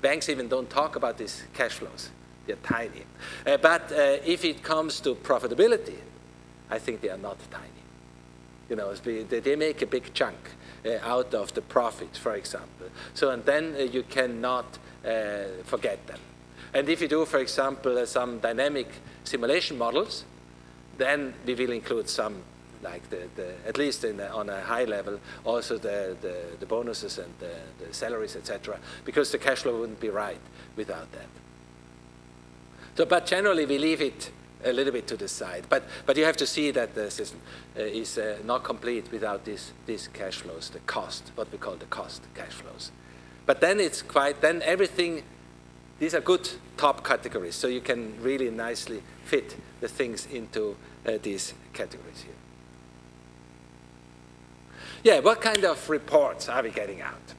banks even don't talk about these cash flows. They're tiny. But if it comes to profitability, I think they are not tiny. You know, they make a big chunk out of the profit, for example. So, and then you cannot forget them. And if you do, for example, some dynamic simulation models, then we will include some, like at least on a high level, also the bonuses and the salaries, etc., because the cash flow wouldn't be right without that. So, but generally we leave it a little bit to the side. But you have to see that the system is not complete without these cash flows, the cost, what we call the cost cash flows. But then it's then everything, these are good top categories, so you can really nicely fit the things into these categories here. Yeah, what kind of reports are we getting out?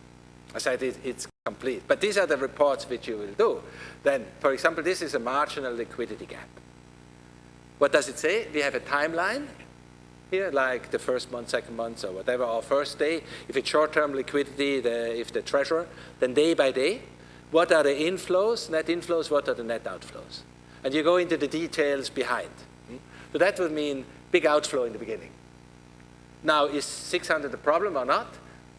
I said it's complete, but these are the reports which you will do. Then, for example, this is a marginal liquidity gap. What does it say? We have a timeline here, like the first month, second month, or whatever, or first day. If it's short-term liquidity, if the treasurer, then day by day. What are the inflows, net inflows, what are the net outflows? And you go into the details behind. So that would mean big outflow in the beginning. Now, is 600 a problem or not?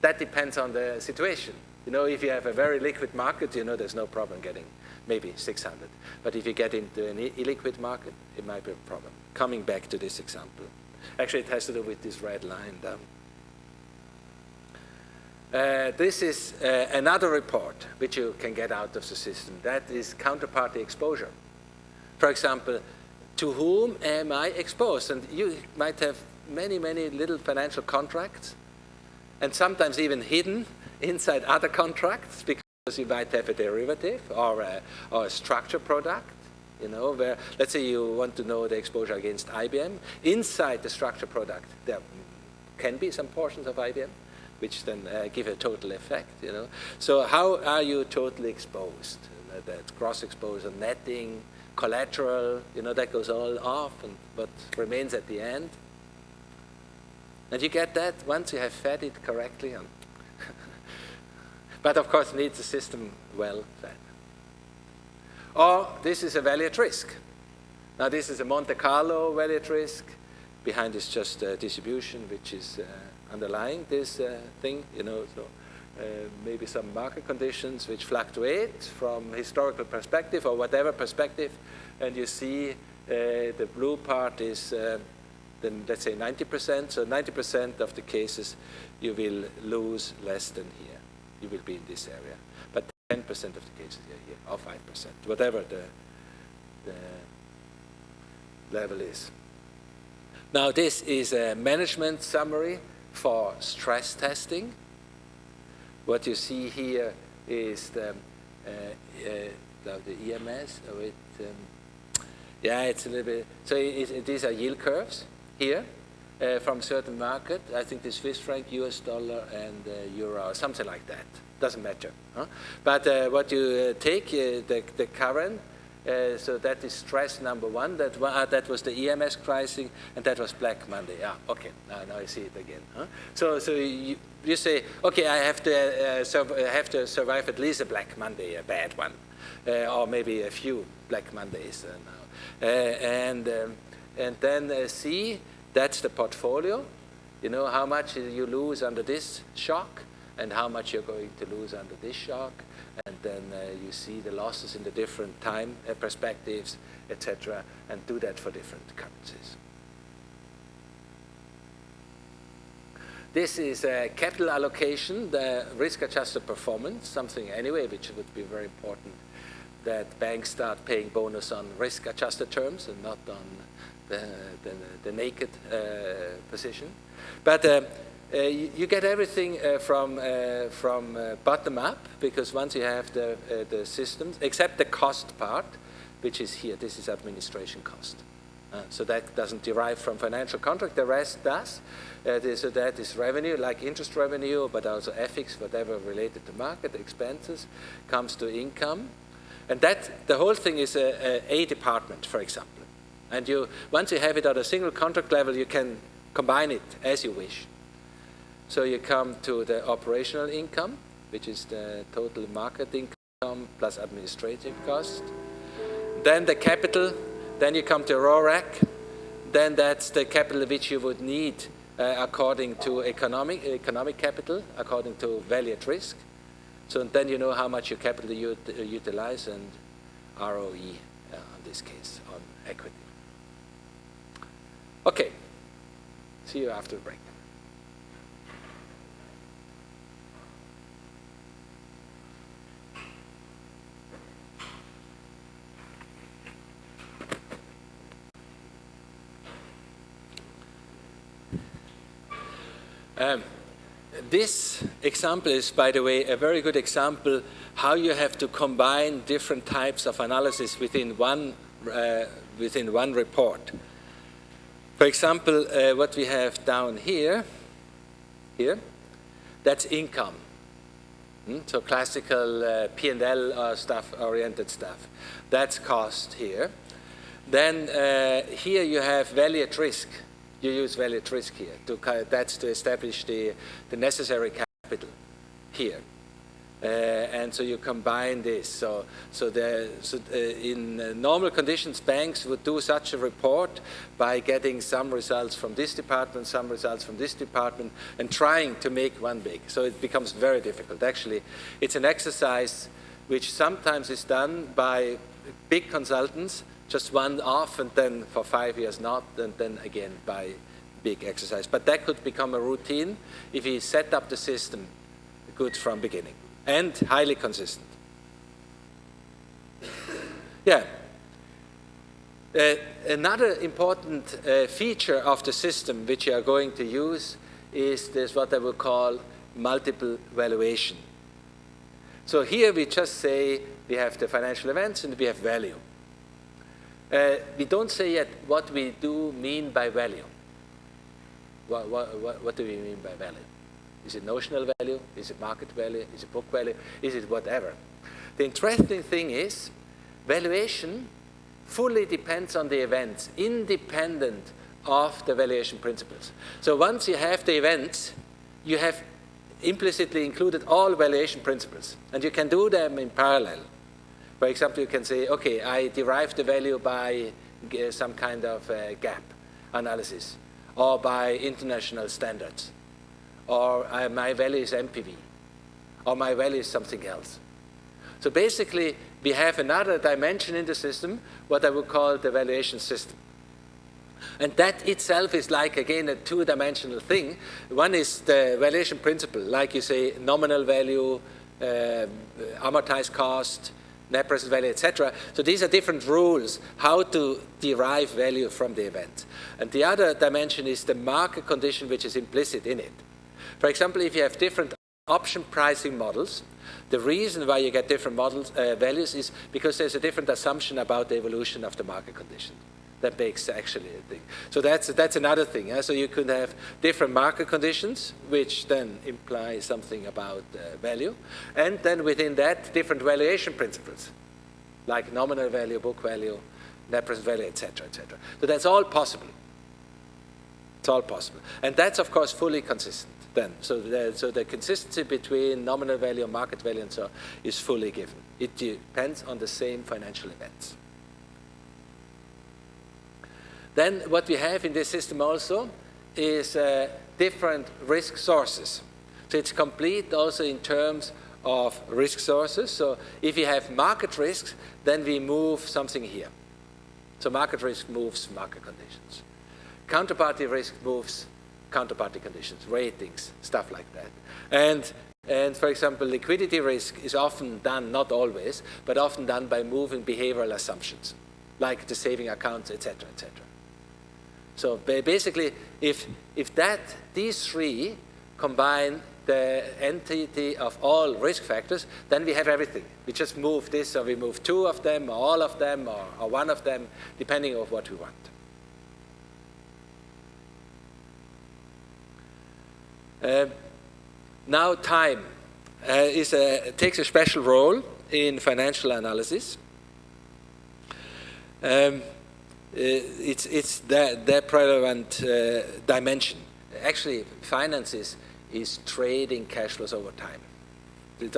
That depends on the situation. You know, if you have a very liquid market, you know there's no problem getting maybe 600. But if you get into an illiquid market, it might be a problem. Coming back to this example. Actually, it has to do with this red line down. This is another report which you can get out of the system. That is counterparty exposure. For example, to whom am I exposed? And you might have many, many little financial contracts, and sometimes even hidden inside other contracts, because you might have a derivative or a structured product, you know, where, let's say you want to know the exposure against IBM. Inside the structured product, there can be some portions of IBM, which then give a total effect, you know. So how are you totally exposed? That cross exposure, netting, collateral, you know, that goes all off, and what remains at the end. And you get that once you have fed it correctly. But of course, it needs a system well fed. Or this is a value at risk. Now this is a Monte Carlo value at risk. Behind is just distribution, which is underlying this thing, you know. So maybe some market conditions which fluctuate from historical perspective or whatever perspective. And you see the blue part is then let's say 90%. So 90% of the cases you will lose less than here. You will be in this area. But 10% of the cases are here, or 5%, whatever the level is. Now this is a management summary for stress testing. What you see here is the EMS. Yeah, it's a little bit. So these are yield curves here from certain market. I think the Swiss franc, US dollar, and euro, something like that. Doesn't matter. Huh? But what you take, the current, so that is stress number one. That was the EMS pricing, and that was Black Monday. Yeah, okay. Now I see it again. Huh? So you say, okay, I have to survive at least a Black Monday, a bad one, or maybe a few Black Mondays now, and then C. That's the portfolio. You know how much you lose under this shock, and how much you're going to lose under this shock, and then you see the losses in the different time perspectives, etc., and do that for different currencies. This is capital allocation, the risk-adjusted performance, something anyway which would be very important, that banks start paying bonus on risk-adjusted terms and not on the naked position. But you get everything from bottom up, because once you have the systems, except the cost part, which is here, this is administration cost. So that doesn't derive from financial contract, the rest does. So that is revenue, like interest revenue, but also FX, whatever related to market expenses, comes to income. And that, the whole thing is a department, for example. And once you have it at a single contract level, you can combine it as you wish. So you come to the operational income, which is the total market income plus administrative cost. Then the capital, then you come to RORAC. Then that's the capital which you would need according to economic capital, according to value at risk. So then you know how much your capital you utilize, and ROE in this case on equity. Okay, see you after the break. This example is, by the way, a very good example how you have to combine different types of analysis within one report. For example, what we have down here, that's income. So classical P&L oriented stuff. That's cost here. Then here you have value at risk. You use value at risk here. That's to establish the necessary capital here. And so you combine this. So in normal conditions, banks would do such a report by getting some results from this department, some results from this department, and trying to make one big. So it becomes very difficult. Actually, it's an exercise which sometimes is done by big consultants, just one off, and then for 5 years not, and then again by big exercise. But that could become a routine if you set up the system good from beginning and highly consistent. Yeah. Another important feature of the system which you are going to use is this, what I would call multiple valuation. So here we just say we have the financial events and we have value. We don't say yet what we do mean by value. What do we mean by value? Is it notional value? Is it market value? Is it book value? Is it whatever? The interesting thing is valuation fully depends on the events, independent of the valuation principles. So once you have the events, you have implicitly included all valuation principles, and you can do them in parallel. For example, you can say, okay, I derive the value by some kind of gap analysis, or by international standards, or my value is MPV, or my value is something else. So basically, we have another dimension in the system, what I would call the valuation system. And that itself is like, again, a two-dimensional thing. One is the valuation principle, like you say, nominal value, amortized cost, net present value, etc. So these are different rules how to derive value from the event. And the other dimension is the market condition which is implicit in it. For example, if you have different option pricing models, the reason why you get different models, values is because there's a different assumption about the evolution of the market condition. That makes actually a thing. So that's another thing. So you could have different market conditions, which then imply something about value, and then within that, different valuation principles, like nominal value, book value, net present value, etc., etc. So that's all possible. It's all possible, and that's of course fully consistent. Then, so the consistency between nominal value, market value, and so on is fully given. It depends on the same financial events. Then what we have in this system also is different risk sources. So it's complete also in terms of risk sources. So if you have market risks, then we move something here. So market risk moves market conditions. Counterparty risk moves counterparty conditions, ratings, stuff like that. And for example, liquidity risk is often done, not always, but often done by moving behavioral assumptions, like the saving accounts, etc., etc. So basically, if these three combine the entity of all risk factors, then we have everything. We just move this, or we move two of them, or all of them, or one of them, depending on what we want. Now time takes a special role in financial analysis. It's that relevant dimension. Actually, finance is trading cash flows over time. It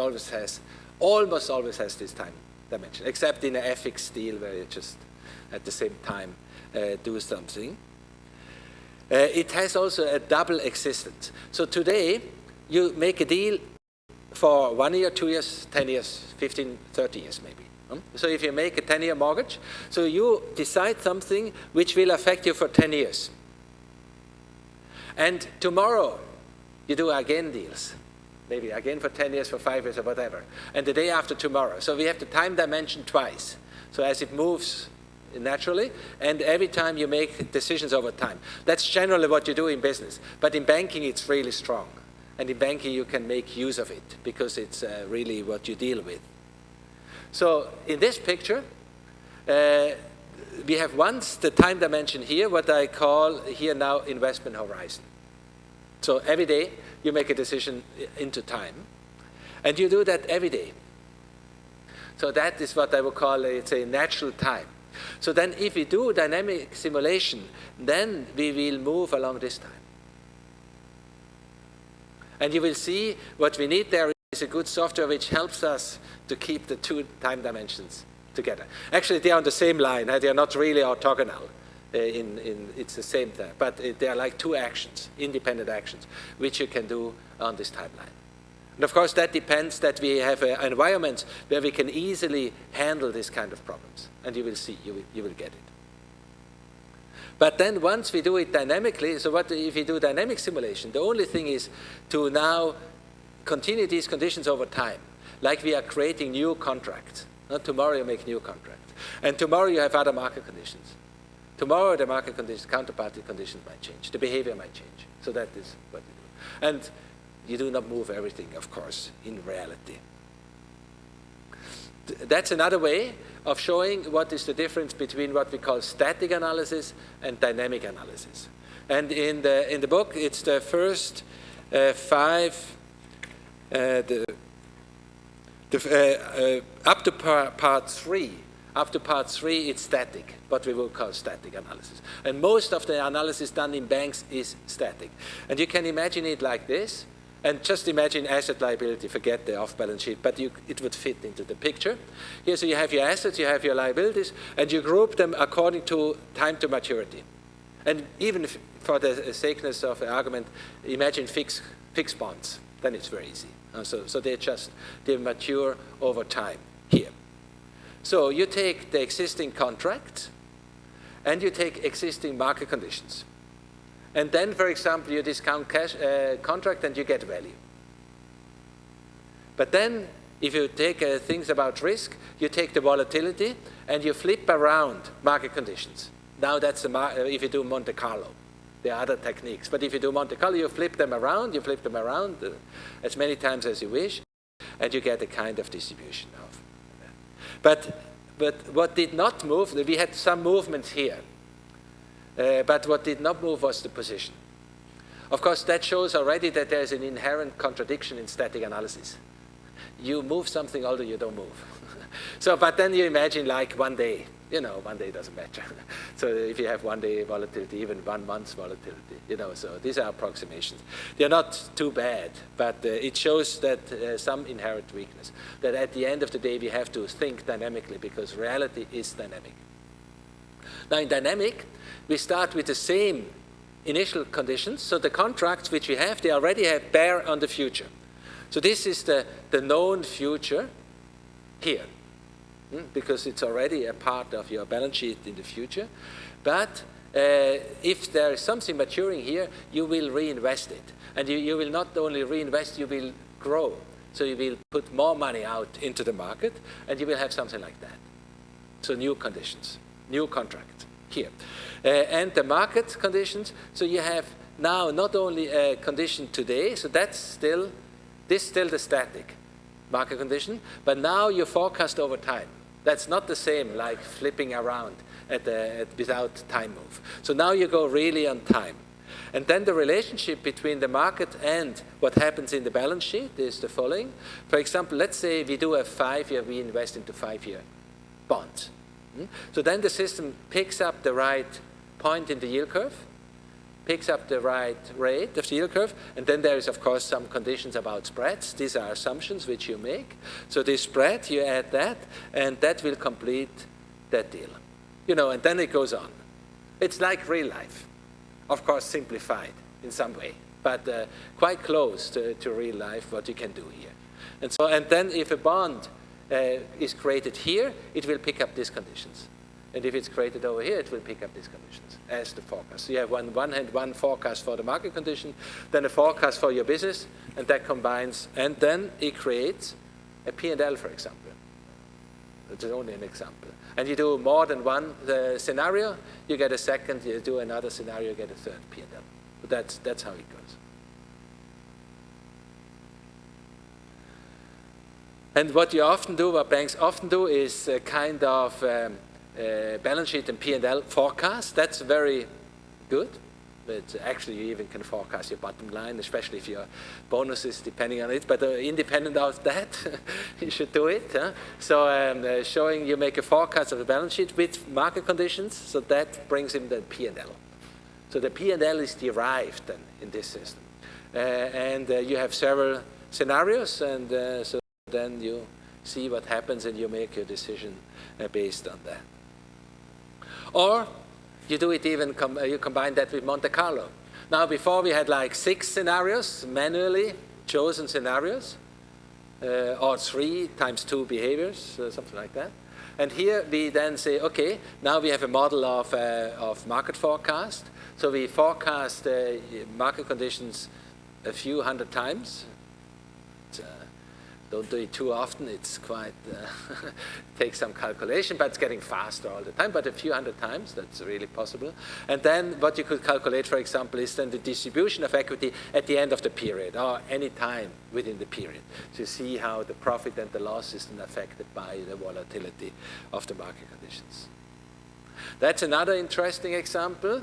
almost always has this time dimension, except in an FX deal where you just at the same time do something. It has also a double existence. So today, you make a deal for 1 year, 2 years, 10 years, 15, 30 years maybe. So if you make a 10-year mortgage, so you decide something which will affect you for 10 years. And tomorrow, you do again deals. Maybe again for 10 years, for 5 years, or whatever. And the day after tomorrow. So we have the time dimension twice. So as it moves naturally, and every time you make decisions over time. That's generally what you do in business. But in banking, it's really strong. And in banking, you can make use of it because it's really what you deal with. So in this picture, we have once the time dimension here, what I call here now investment horizon. So every day, you make a decision into time. And you do that every day. So that is what I would call, it's a natural time. So then if we do dynamic simulation, then we will move along this time. And you will see what we need there is a good software which helps us to keep the two time dimensions together. Actually, they are on the same line. They are not really orthogonal. It's the same thing. But they are like two actions, independent actions, which you can do on this timeline. And of course, that depends that we have an environment where we can easily handle this kind of problems. And you will see, you will get it. But then once we do it dynamically, so what if we do dynamic simulation? The only thing is to now continue these conditions over time, like we are creating new contracts. Not tomorrow you make new contracts. And tomorrow you have other market conditions. Tomorrow the market conditions, counterparty conditions might change. The behavior might change. So that is what we do. And you do not move everything, of course, in reality. That's another way of showing what is the difference between what we call static analysis and dynamic analysis. And in the book, it's the first five, up to part 3. Up to part 3, it's static, what we will call static analysis. And most of the analysis done in banks is static. And you can imagine it like this. And just imagine asset liability, forget the off-balance sheet, but it would fit into the picture. Here, so you have your assets, you have your liabilities, and you group them according to time to maturity. And even if, for the sakeness of the argument, imagine fixed bonds, then it's very easy. So they mature over time here. So you take the existing contract, and you take existing market conditions. And then, for example, you discount contract and you get value. But then, if you take things about risk, you take the volatility and you flip around market conditions. Now that's if you do Monte Carlo. There are other techniques. But if you do Monte Carlo, you flip them around as many times as you wish, and you get a kind of distribution of. But what did not move, we had some movements here. But what did not move was the position. Of course, that shows already that there's an inherent contradiction in static analysis. You move something, although you don't move. But then you imagine like 1 day. 1 day doesn't matter. So if you have 1 day volatility, even 1 month's volatility, so these are approximations. They're not too bad, but it shows that some inherent weakness. That at the end of the day, we have to think dynamically because reality is dynamic. Now in dynamic, we start with the same initial conditions. So the contracts which we have, they already bear on the future. So this is the known future here, because it's already a part of your balance sheet in the future. But if there is something maturing here, you will reinvest it. And you will not only reinvest, you will grow. So you will put more money out into the market, and you will have something like that. So new conditions. New contract here. And the market conditions, so you have now not only a condition today, so that's still the static market condition, but now you forecast over time. That's not the same like flipping around without time move. So now you go really on time. And then the relationship between the market and what happens in the balance sheet is the following. For example, let's say we do a 5-year, we invest into 5-year bonds. So then the system picks up the right point in the yield curve, picks up the right rate of the yield curve, and then there is, of course, some conditions about spreads. These are assumptions which you make. So this spread, you add that, and that will complete that deal. And then it goes on. It's like real life. Of course, simplified in some way, but quite close to real life what you can do here. And then if a bond is created here, it will pick up these conditions. And if it's created over here, it will pick up these conditions as the forecast. So you have on one hand one forecast for the market condition, then a forecast for your business, and that combines, and then it creates a P&L, for example. It's only an example. And you do more than one scenario, you get a second, you do another scenario, you get a third P&L. But that's how it goes. And what you often do, what banks often do, is a kind of balance sheet and P&L forecast. That's very good. But actually, you even can forecast your bottom line, especially if your bonus is depending on it. But independent of that, you should do it. Huh? So showing you make a forecast of the balance sheet with market conditions, so that brings in the P&L. So the P&L is derived then in this system. And you have several scenarios, and so then you see what happens and you make your decision based on that. Or you do it even, you combine that with Monte Carlo. Now, before we had like 6 scenarios, manually chosen scenarios, or 3 times 2 behaviors, something like that. And here we then say, okay, now we have a model of market forecast. So we forecast market conditions a few hundred times. Don't do it too often, it's quite, takes some calculation, but it's getting faster all the time, but a few hundred times, that's really possible. And then what you could calculate, for example, is then the distribution of equity at the end of the period, or any time within the period, to see how the profit and the loss is then affected by the volatility of the market conditions. That's another interesting example,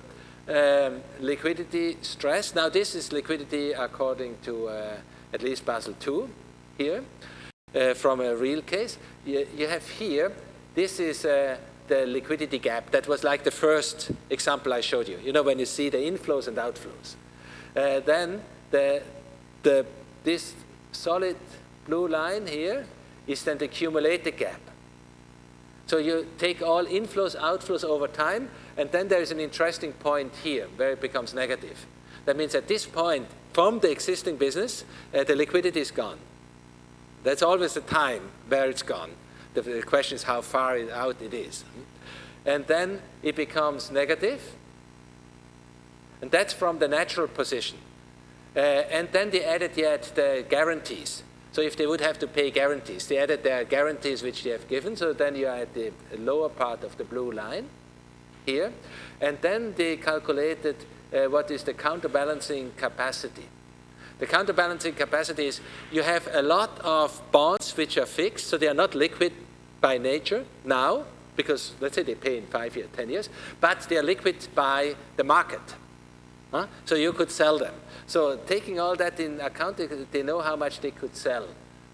liquidity stress. Now this is liquidity according to at least Basel II. Here, from a real case, you have here, this is the liquidity gap. That was like the first example I showed you. You know, when you see the inflows and outflows. Then this solid blue line here is then the accumulated gap. So you take all inflows, outflows over time, and then there is an interesting point here where it becomes negative. That means at this point, from the existing business, the liquidity is gone. That's always the time where it's gone. The question is how far out it is. And then it becomes negative. And that's from the natural position. And then they added yet the guarantees. So if they would have to pay guarantees, they added their guarantees which they have given. So then you are at the lower part of the blue line here. And then they calculated what is the counterbalancing capacity. The counterbalancing capacity is you have a lot of bonds which are fixed, so they are not liquid by nature now, because let's say they pay in 5 years, 10 years, but they are liquid by the market. Huh? So you could sell them. So taking all that in account, they know how much they could sell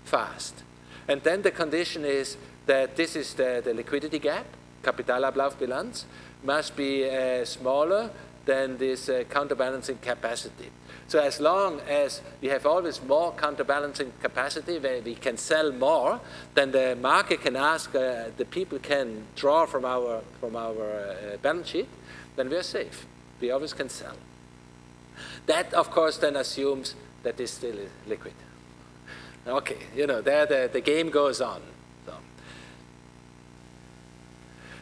fast. And then the condition is that this is the liquidity gap, Kapitalablaufbilanz, must be smaller than this counterbalancing capacity. So as long as we have always more counterbalancing capacity, where we can sell more, then the market can ask, the people can draw from our balance sheet, then we are safe. We always can sell. That, of course, then assumes that this still is liquid. Okay, you know, there the game goes on. So.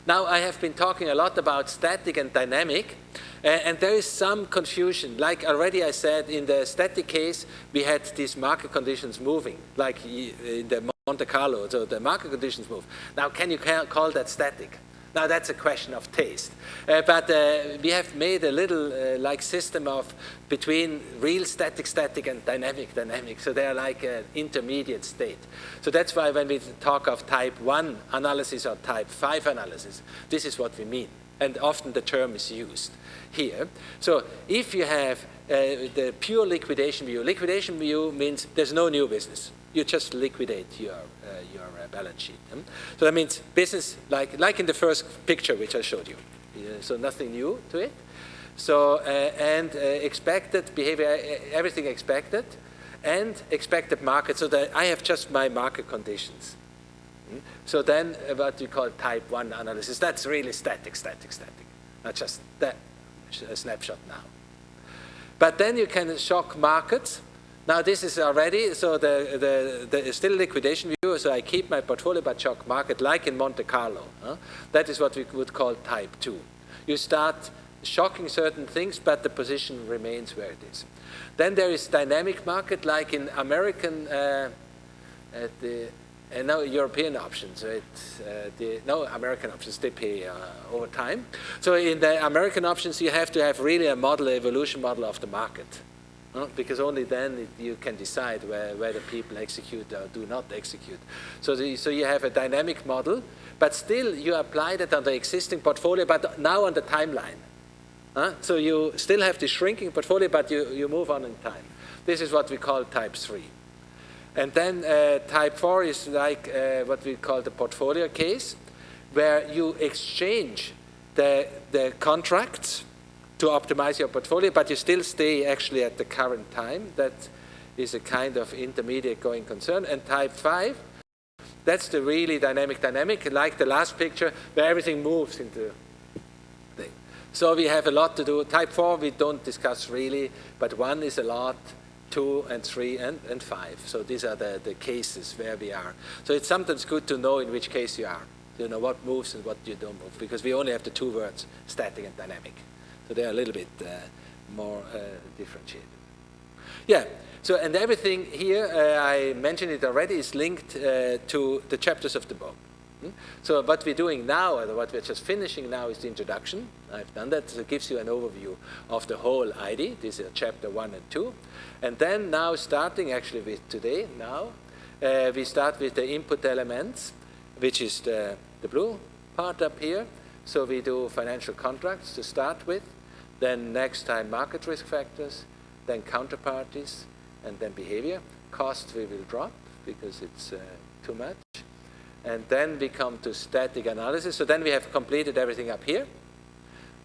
Now, I have been talking a lot about static and dynamic. And there is some confusion. Like already I said, in the static case, we had these market conditions moving, like in the Monte Carlo, so the market conditions move. Now, can you call that static? Now, that's a question of taste. But we have made a little like system of between real static, and dynamic. So they are like an intermediate state. So that's why when we talk of type 1 analysis or type 5 analysis, this is what we mean. And often the term is used here. So if you have the pure liquidation view means there's no new business. You just liquidate your balance sheet. So that means business like in the first picture which I showed you. So nothing new to it. So and expected behavior, everything expected, and expected market. So that I have just my market conditions. So then what we call type 1 analysis, that's really static. Not just that, a snapshot now. But then you can shock markets. Now this is already, so the still liquidation view, so I keep my portfolio but shock market like in Monte Carlo. That is what we would call type 2. You start shocking certain things, but the position remains where it is. Then there is dynamic market like in American, no European options, no American options, they pay over time. So in the American options you have to have really a model, evolution model of the market. Because only then you can decide whether people execute or do not execute. So you have a dynamic model, but still you apply that on the existing portfolio, but now on the timeline. So you still have the shrinking portfolio, but you move on in time. This is what we call type 3. And then type 4 is like what we call the portfolio case, where you exchange the contracts to optimize your portfolio, but you still stay actually at the current time. That is a kind of intermediate going concern. And type 5, that's the really dynamic, like the last picture, where everything moves into thing. So we have a lot to do. Type 4 we don't discuss really, but 1 is a lot, 2 and 3 and 5. So these are the cases where we are. So it's sometimes good to know in which case you are. You know what moves and what you don't move, because we only have the 2 words, static and dynamic. So they're a little bit more differentiated. Yeah, so and everything here, I mentioned it already, is linked to the chapters of the book. So what we're doing now, or what we're just finishing now, is the introduction. I've done that, so it gives you an overview of the whole ID. This is chapter 1 and 2. And then now starting actually with today, now, we start with the input elements, which is the blue part up here. So we do financial contracts to start with. Then next time market risk factors, then counterparties, and then behavior. Cost we will drop because it's too much. And then we come to static analysis. So then we have completed everything up here.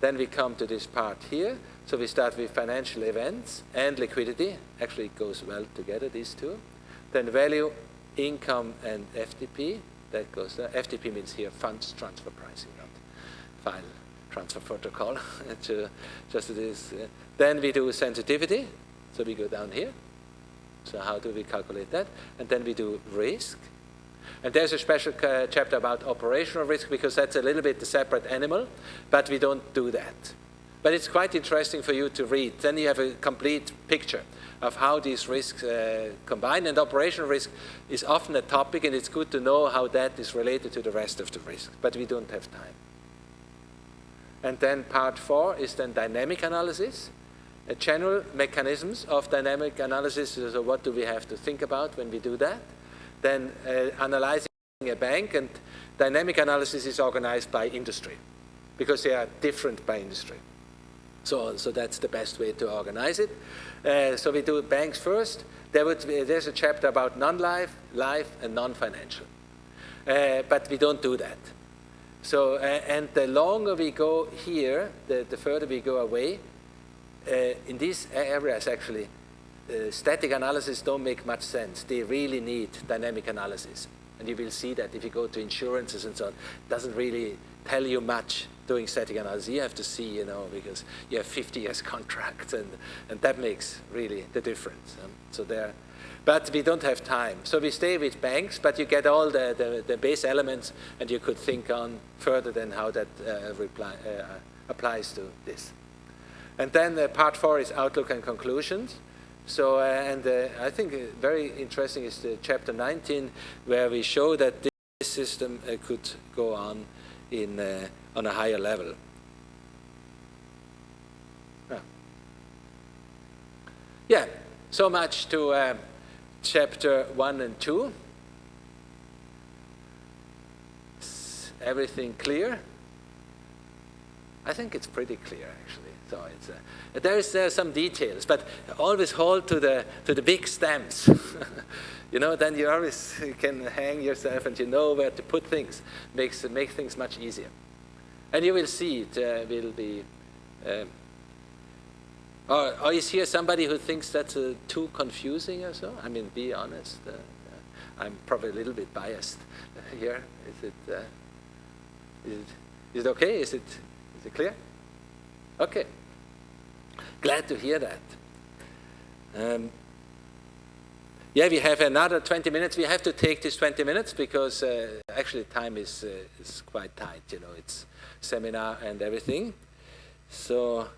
Then we come to this part here. So we start with financial events and liquidity. Actually, it goes well together, these two. Then value, income, and FTP. That goes there. FTP means here funds transfer pricing, not file transfer protocol. Just it is. Then we do sensitivity. So we go down here. So how do we calculate that? And then we do risk. And there's a special chapter about operational risk, because that's a little bit a separate animal, but we don't do that. But it's quite interesting for you to read. Then you have a complete picture of how these risks combine. And operational risk is often a topic, and it's good to know how that is related to the rest of the risk. But we don't have time. And then part 4 is then dynamic analysis. General mechanisms of dynamic analysis. So what do we have to think about when we do that? Then analyzing a bank, and dynamic analysis is organized by industry, because they are different by industry. So that's the best way to organize it. So we do banks first. There's a chapter about non-life, life, and non-financial. But we don't do that. So, and the longer we go here, the further we go away. In these areas, actually, static analysis don't make much sense. They really need dynamic analysis. And you will see that if you go to insurances and so on, it doesn't really tell you much doing static analysis. You have to see, because you have 50 years contracts, and that makes really the difference. But we don't have time. So we stay with banks, but you get all the base elements, and you could think on further than how that applies to this. And then part 4 is outlook and conclusions. So, I think very interesting is the chapter 19, where we show that this system could go on on a higher level. Yeah, so much to chapter 1 and 2. Is everything clear? I think it's pretty clear, actually. So there's some details, but always hold to the big stamps. Then you always can hang yourself, and you know where to put things. Make things much easier. And you will see it will be. Or is here somebody who thinks that's too confusing or so? I mean, be honest. I'm probably a little bit biased here. Is it okay? Is it clear? Okay. Glad to hear that. Yeah, we have another 20 minutes. We have to take this 20 minutes because actually time is quite tight. You know, it's seminar and everything. So.